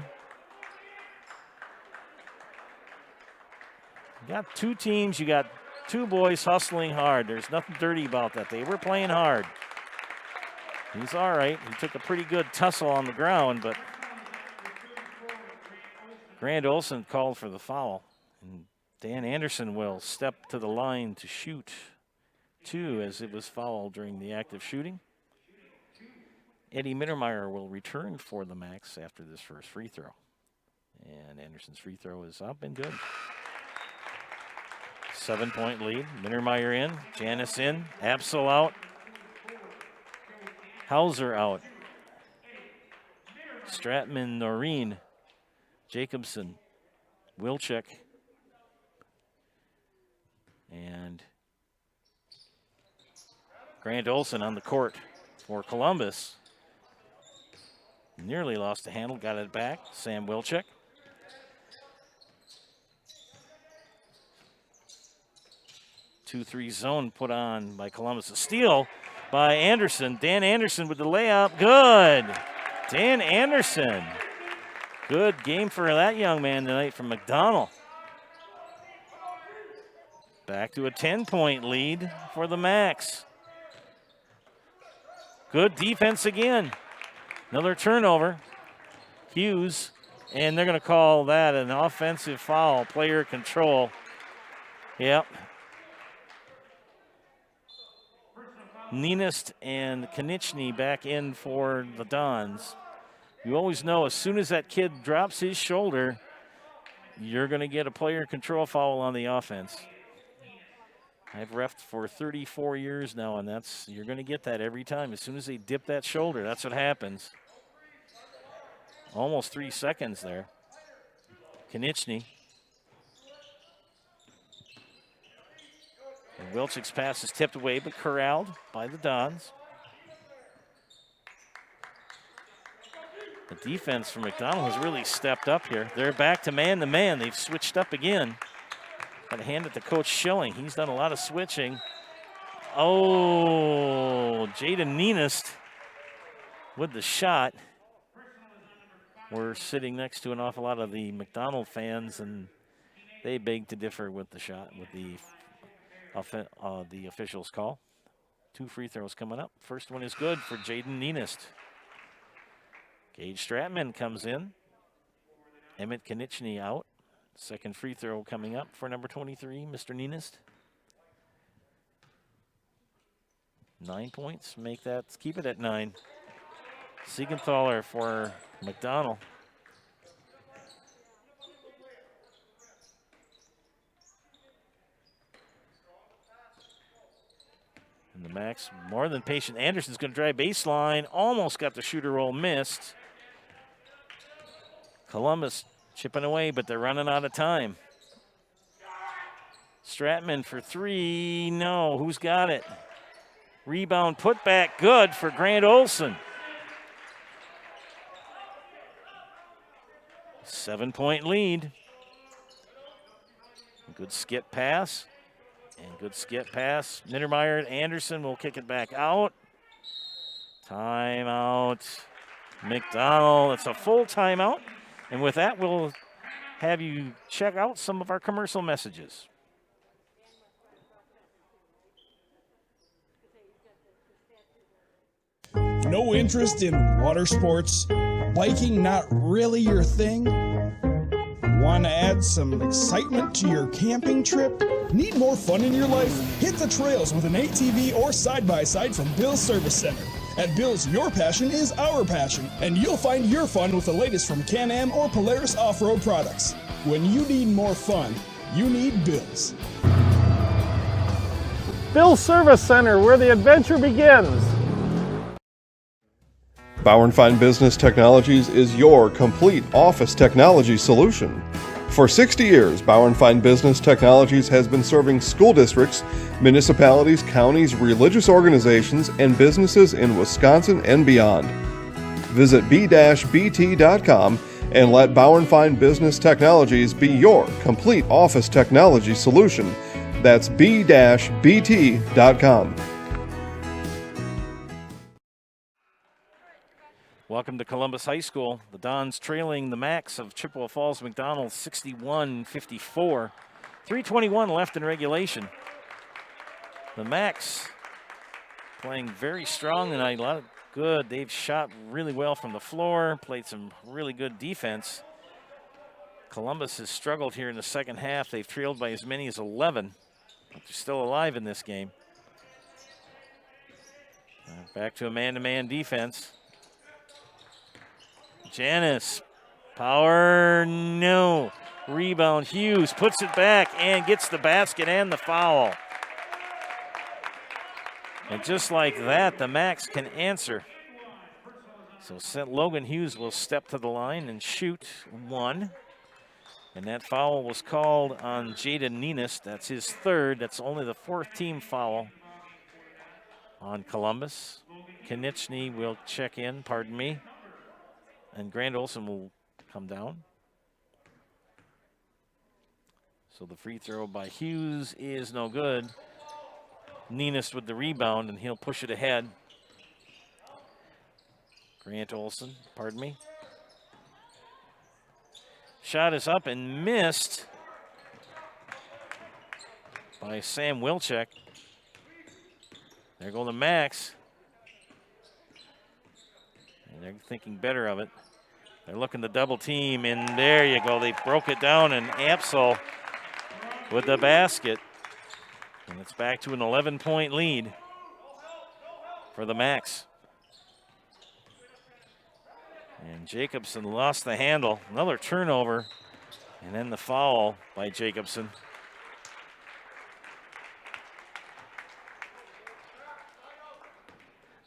P: You got two teams, you got two boys hustling hard. There's nothing dirty about that. They were playing hard. He's all right. He took a pretty good tussle on the ground, but Grant Olson called for the foul. And Dan Anderson will step to the line to shoot 2 as it was fouled during the act of shooting. Eddie Mittermeier will return for the Max after this first free throw. And Anderson's free throw is up and good. 7-point lead. Mittermeier in, Janis in, Absol out, Hauser out. Stratman, Noreen, Jacobson, Wilczek, and Grant Olson on the court for Columbus. Nearly lost the handle, got it back. Sam Wilczek. Two-three zone put on by Columbus. A steal by Anderson. Dan Anderson with the layup. Good. Dan Anderson. Good game for that young man tonight from McDonell. Back to a 10-point lead for the Max. Good defense again. Another turnover. Hughes, and they're going to call that an offensive foul. Player control. Yep. Ninist and Konieczny back in for the Dons. You always know as soon as that kid drops his shoulder, you're going to get a player control foul on the offense. I've refed for 34 years now, and you're going to get that every time. As soon as they dip that shoulder, that's what happens. Almost 3 seconds there. Konieczny. And Wilczek's pass is tipped away but corralled by the Dons. The defense from McDonell has really stepped up here. They're back to man-to-man. They've switched up again. Got to hand it to Coach Schilling. He's done a lot of switching. Oh, Jaden Ninist with the shot. We're sitting next to an awful lot of the McDonell fans, and they beg to differ with the shot, with the officials' call. 2 free throws coming up. First one is good for Jaden Ninist. Gage Stratman comes in. Emmett Konieczny out. Second free throw coming up for number 23, Mr. Ninist. 9 points. Keep it at 9. Siegenthaler for McDonell. And the Max, more than patient. Anderson's going to drive baseline. Almost got the shooter roll, missed. Columbus chipping away, but they're running out of time. Stratman for three. No, who's got it? Rebound put back good for Grant Olson. 7-point lead. Good skip pass. And good skip pass. Mittermeier and Anderson will kick it back out. Timeout. McDonell. It's a full timeout. And with that, we'll have you check out some of our commercial messages.
N: No interest in water sports? Biking not really your thing? Want to add some excitement to your camping trip? Need more fun in your life? Hit the trails with an ATV or side-by-side from Bill's Service Center. At Bill's, your passion is our passion, and you'll find your fun with the latest from Can-Am or Polaris off-road products. When you need more fun, you need Bill's.
O: Bill's Service Center, where the adventure begins.
B: Bauer & Fine Business Technologies is your complete office technology solution. For 60 years, Bauer & Fine Business Technologies has been serving school districts, municipalities, counties, religious organizations, and businesses in Wisconsin and beyond. Visit b-bt.com and let Bauer & Fine Business Technologies be your complete office technology solution. That's b-bt.com.
P: Welcome to Columbus High School. The Dons trailing the Max of Chippewa Falls McDonell 61-54. 3:21 left in regulation. The Max playing very strong tonight. A lot of good. They've shot really well from the floor, played some really good defense. Columbus has struggled here in the second half. They've trailed by as many as 11, but they're still alive in this game. Back to a man-to-man defense. Janis, power, no. Rebound, Hughes puts it back and gets the basket and the foul. And just like that, the Max can answer. So Logan Hughes will step to the line and shoot one. And that foul was called on Jaden Nenis. That's his third. That's only the fourth team foul on Columbus. Konieczny will check in, pardon me. And Grant Olson will come down. So the free throw by Hughes is no good. Nenis with the rebound, and he'll push it ahead. Grant Olson, pardon me. Shot is up and missed by Sam Wilczek. There go the Max. And they're thinking better of it. They're looking to double team, and there you go. They broke it down, and Apsel with the basket. And it's back to an 11-point lead for the Max. And Jacobson lost the handle. Another turnover, and then the foul by Jacobson.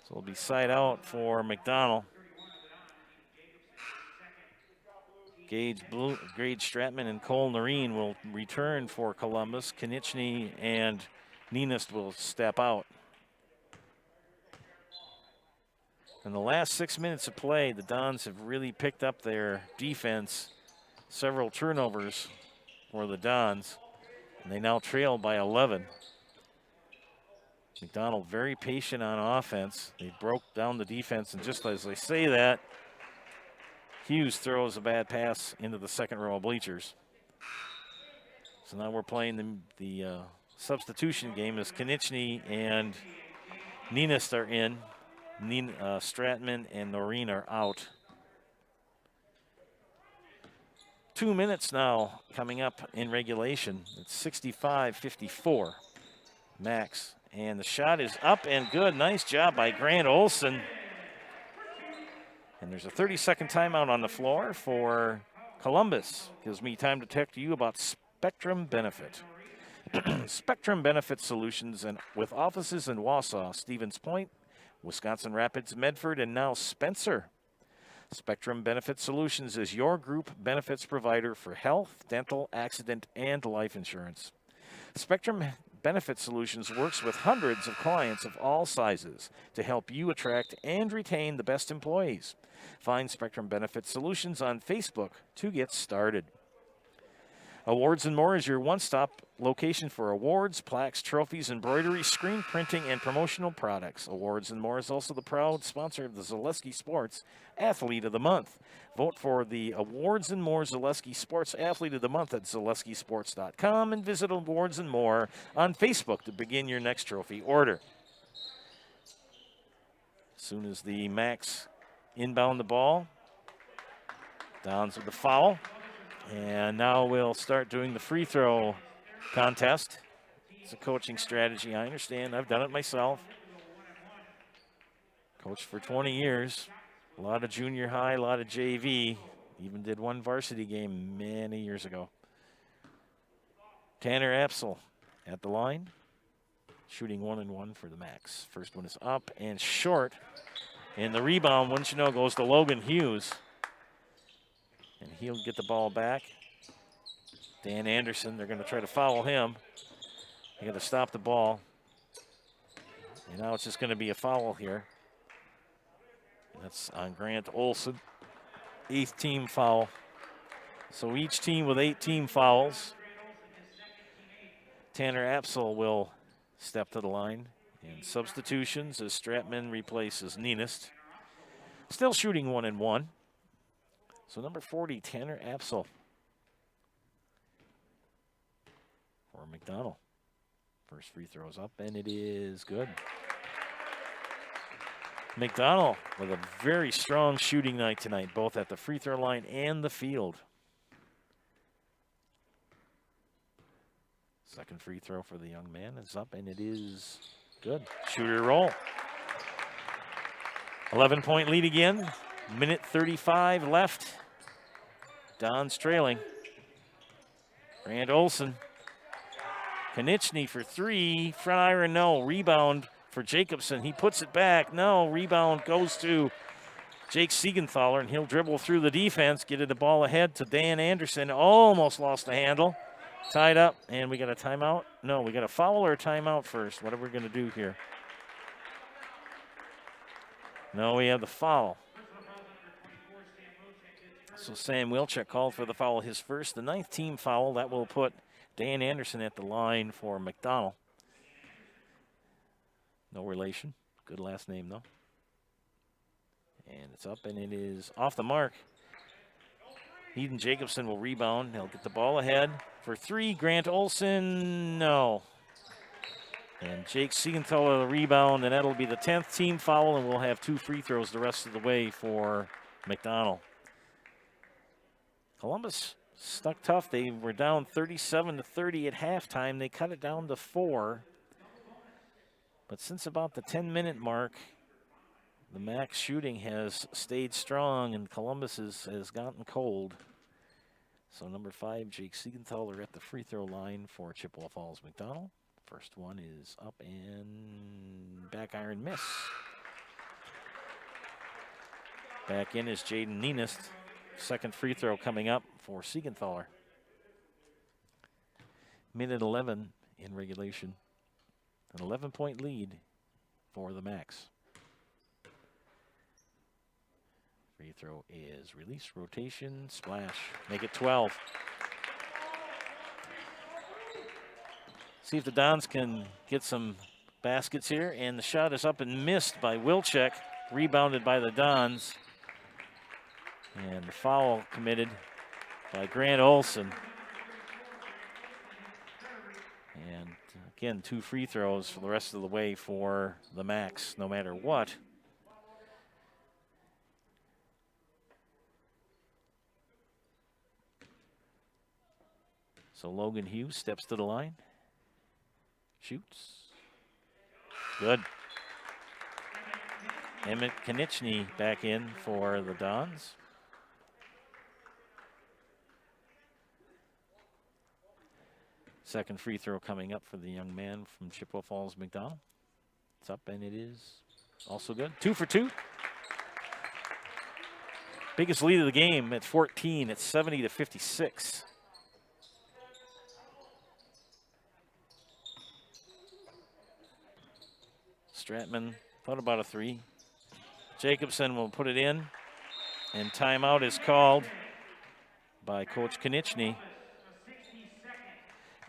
P: So it'll be side out for McDonell. Gage Stratman and Cole Noreen will return for Columbus. Konieczny and Nenis will step out. In the last 6 minutes of play, the Dons have really picked up their defense. Several turnovers for the Dons, and they now trail by 11. McDonell very patient on offense. They broke down the defense, and just as they say that, Hughes throws a bad pass into the second row of bleachers. So now we're playing the substitution game as Konieczny and Nenis are in. Stratman and Noreen are out. 2 minutes now coming up in regulation. It's 65-54. Max. And the shot is up and good. Nice job by Grant Olson. And there's a 30-second timeout on the floor for Columbus. Gives me time to talk to you about Spectrum Benefit. Spectrum Benefit Solutions, and with offices in Wausau, Stevens Point, Wisconsin Rapids, Medford, and now Spencer. Spectrum Benefit Solutions is your group benefits provider for health, dental, accident, and life insurance. Spectrum Benefit Solutions works with hundreds of clients of all sizes to help you attract and retain the best employees. Find Spectrum Benefit Solutions on Facebook to get started. Awards and More is your one-stop location for awards, plaques, trophies, embroidery, screen printing, and promotional products. Awards and More is also the proud sponsor of the Zaleski Sports Athlete of the Month. Vote for the Awards and More Zaleski Sports Athlete of the Month at zaleskisports.com and visit Awards and More on Facebook to begin your next trophy order. As soon as the Macs inbound the ball, Dons with the foul. And now we'll start doing the free throw contest. It's a coaching strategy, I understand. I've done it myself. Coached for 20 years. A lot of junior high, a lot of JV. Even did one varsity game many years ago. Tanner Apsel at the line. Shooting 1-1 for the Macs. First one is up and short. And the rebound, wouldn't you know, goes to Logan Hughes. And he'll get the ball back. Dan Anderson, they're going to try to foul him. They got to stop the ball. And now it's just going to be a foul here. That's on Grant Olson. 8th team foul. So each team with 8 team fouls. Tanner Apsel will step to the line. And substitutions as Stratman replaces Nenist. Still shooting 1-1. So number 40, Tanner Apsel for McDonell. First free throw is up, and it is good. McDonell with a very strong shooting night tonight, both at the free throw line and the field. Second free throw for the young man is up, and it is good. Shooter roll. 11-point lead again. Minute 35 left. Don's trailing. Grant Olson. Konieczny for 3. Front iron, no. Rebound for Jacobson. He puts it back. No. Rebound goes to Jake Siegenthaler, and he'll dribble through the defense, get it the ball ahead to Dan Anderson. Almost lost the handle. Tied up, and we got a timeout. No, we got a foul or a timeout first. What are we going to do here? No, we have the foul. So Sam Wilczek called for the foul, his first, the 9th team foul. That will put Dan Anderson at the line for McDonell. No relation. Good last name, though. And it's up, and it is off the mark. Eden Jacobson will rebound. He'll get the ball ahead for 3. Grant Olson, no. And Jake Siegenthaler the rebound, and that'll be the 10th team foul, and we'll have 2 free throws the rest of the way for McDonell. Columbus stuck tough. They were down 37-30 at halftime. They cut it down to 4. But since about the 10-minute mark, the Max shooting has stayed strong, and Columbus has gotten cold. So number 5, Jake Siegenthaler at the free throw line for Chippewa Falls McDonell. First one is up and back iron miss. Back in is Jaden Nenist. Second free throw coming up for Siegenthaler. Minute 11 in regulation. An 11-point lead for the Max. Free throw is release, rotation, splash. Make it 12. See if the Dons can get some baskets here. And the shot is up and missed by Wilczek. Rebounded by the Dons. And the foul committed by Grant Olson. And again, 2 free throws for the rest of the way for the Max, no matter what. So Logan Hughes steps to the line. Shoots. Good. Emmett Konieczny back in for the Dons. Second free throw coming up for the young man from Chippewa Falls McDonell. It's up, and it is also good. 2 for 2. Biggest lead of the game at 14. It's 70-56. Stratman thought about a 3. Jacobson will put it in, and timeout is called by Coach Konieczny.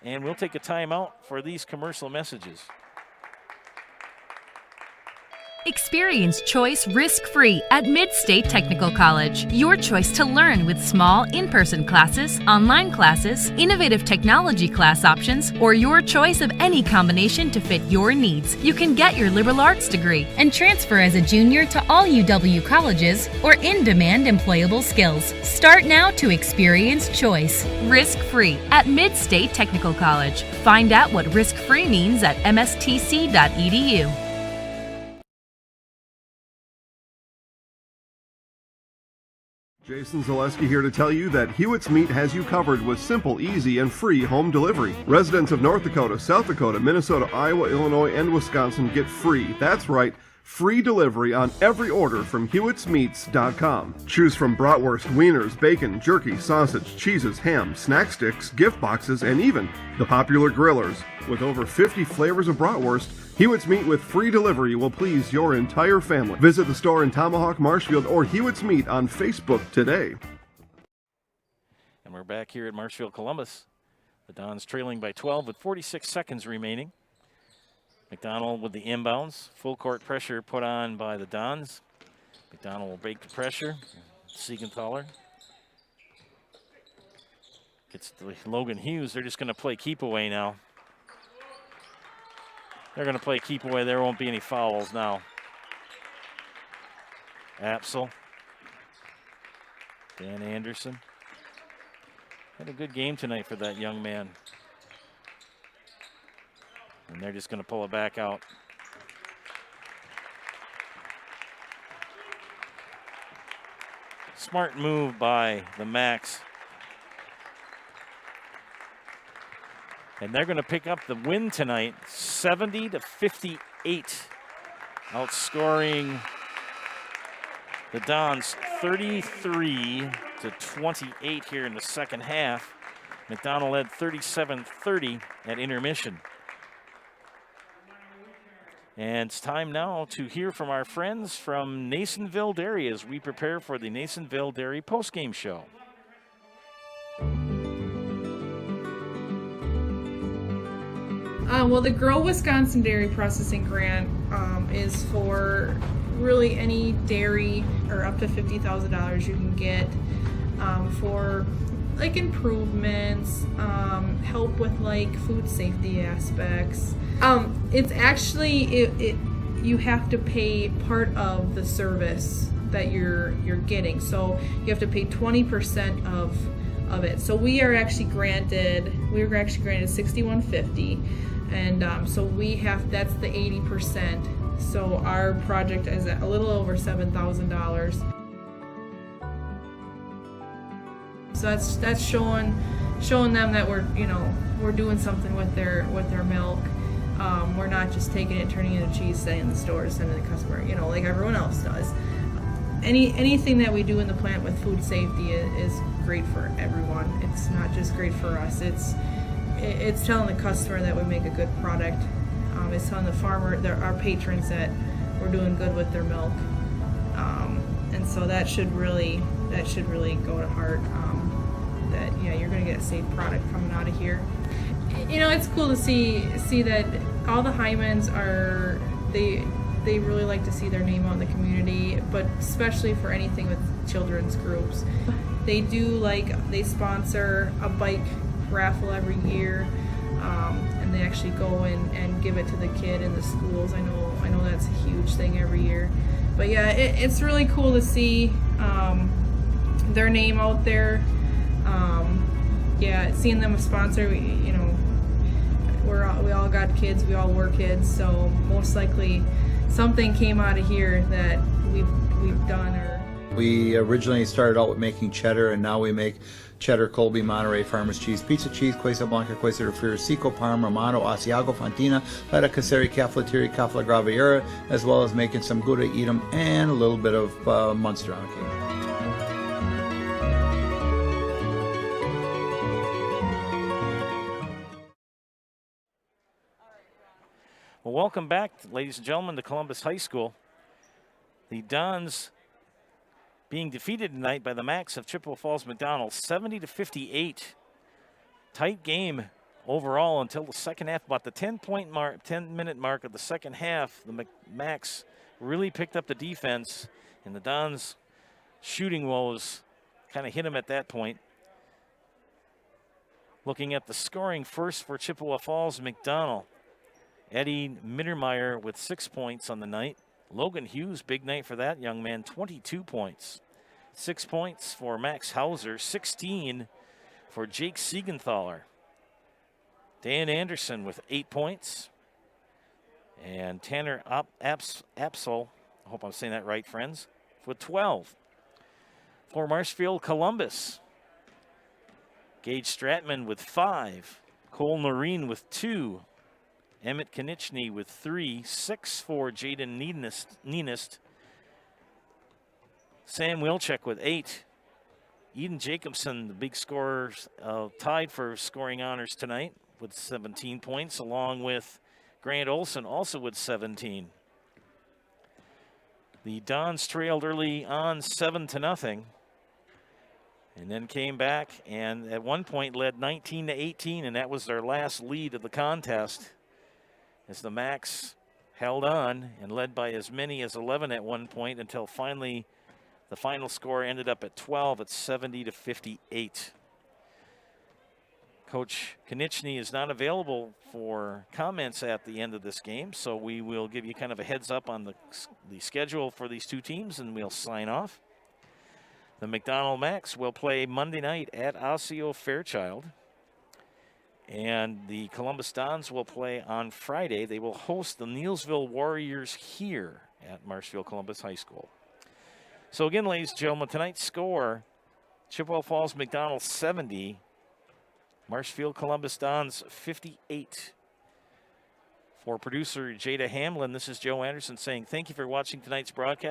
P: And we'll take a timeout for these commercial messages.
A: Experience choice risk-free at Mid-State Technical College. Your choice to learn with small in-person classes, online classes, innovative technology class options, or your choice of any combination to fit your needs. You can get your liberal arts degree and transfer as a junior to all UW colleges or in-demand employable skills. Start now to experience choice risk-free at Mid-State Technical College. Find out what risk-free means at mstc.edu.
B: Jason Zaleski here to tell you that Hewitt's Meat has you covered with simple, easy, and free home delivery. Residents of North Dakota, South Dakota, Minnesota, Iowa, Illinois, and Wisconsin get free. That's right, free delivery on every order from Hewitt'sMeats.com. Choose from bratwurst, wieners, bacon, jerky, sausage, cheeses, ham, snack sticks, gift boxes, and even the popular grillers. With over 50 flavors of bratwurst, Hewitt's Meat with free delivery will please your entire family. Visit the store in Tomahawk, Marshfield, or Hewitt's Meat on Facebook today.
P: And we're back here at Marshfield Columbus. The Dons trailing by 12 with 46 seconds remaining. McDonell with the inbounds. Full court pressure put on by the Dons. McDonell will break the pressure. Siegenthaler gets to Logan Hughes. They're just going to play keep away now. They're going to play keep away. There won't be any fouls now. Apsel. Dan Anderson. Had a good game tonight for that young man. And they're just going to pull it back out. Smart move by the Macs. And they're going to pick up the win tonight, 70-58, outscoring the Dons 33-28 here in the second half. McDonell led 37-30 at intermission. And it's time now to hear from our friends from Nasonville Dairy as we prepare for the Nasonville Dairy postgame show.
R: Well, the Grow Wisconsin Dairy Processing Grant is for really any dairy or up to $50,000 you can get for like improvements, help with like food safety aspects. It's actually you have to pay part of the service that you're getting, so you have to pay 20% of it. So we were actually granted $6,150. And so that's the 80%. So our project is at a little over $7,000. So that's showing them that we're doing something with their milk. We're not just taking it, turning it into cheese, sending it in the stores, sending it to the customer, like everyone else does. Anything that we do in the plant with food safety is great for everyone. It's not just great for us. It's telling the customer that we make a good product. It's telling the farmer, our patrons, that we're doing good with their milk. And so that should really go to heart. That you're going to get a safe product coming out of here. It's cool to see that all the Hymans they really like to see their name out in the community, but especially for anything with children's groups. They sponsor a bike raffle every year, and they actually go and give it to the kid in the schools. I know that's a huge thing every year, but yeah, it's really cool to see their name out there. Seeing them a sponsor, we all got kids, we all were kids, so most likely something came out of here that we've done.
S: We originally started out with making cheddar, and now we make cheddar, Colby, Monterey, Farmers Cheese, Pizza Cheese, Quesa Blanca, Quesa de Friar, Seco, Parma, Romano, Asiago, Fontina, Letta, Casseri, Caflateri, Cafla Graviera, as well as making some Gouda Edam and a little bit of Munster on occasion.
P: Well, welcome back, ladies and gentlemen, to Columbus High School. The Dons being defeated tonight by the Macs of Chippewa Falls McDonell, 70-58. Tight game overall until the second half. About the 10-minute mark of the second half, the Macs really picked up the defense, and the Dons' shooting woes kind of hit them at that point. Looking at the scoring first for Chippewa Falls McDonell. Eddie Mittermeier with 6 points on the night. Logan Hughes, big night for that young man, 22 points. 6 points for Max Hauser, 16 for Jake Siegenthaler. Dan Anderson with 8 points. And Tanner Apsel, I hope I'm saying that right, friends, with 12. For Marshfield Columbus, Gage Stratman with 5. Cole Noreen with 2. Emmett Konieczny with 3, 6 for Jaden Nienist. Sam Wilczek with 8. Eden Jacobson, the big scorer, tied for scoring honors tonight with 17 points, along with Grant Olson also with 17. The Dons trailed early on 7-0, and then came back and at one point led 19-18, and that was their last lead of the contest, as the Macs held on and led by as many as 11 at one point until finally the final score ended up at 12 at 70-58. Coach Konieczny is not available for comments at the end of this game, so we will give you kind of a heads up on the schedule for these two teams, and we'll sign off. The McDonell Macs will play Monday night at Osseo Fairchild. And the Columbus Dons will play on Friday. They will host the Neillsville Warriors here at Marshfield Columbus High School. So again, ladies and gentlemen, tonight's score, Chippewa Falls McDonell 70, Marshfield Columbus Dons 58. For producer Jada Hamlin, this is Joe Anderson saying thank you for watching tonight's broadcast.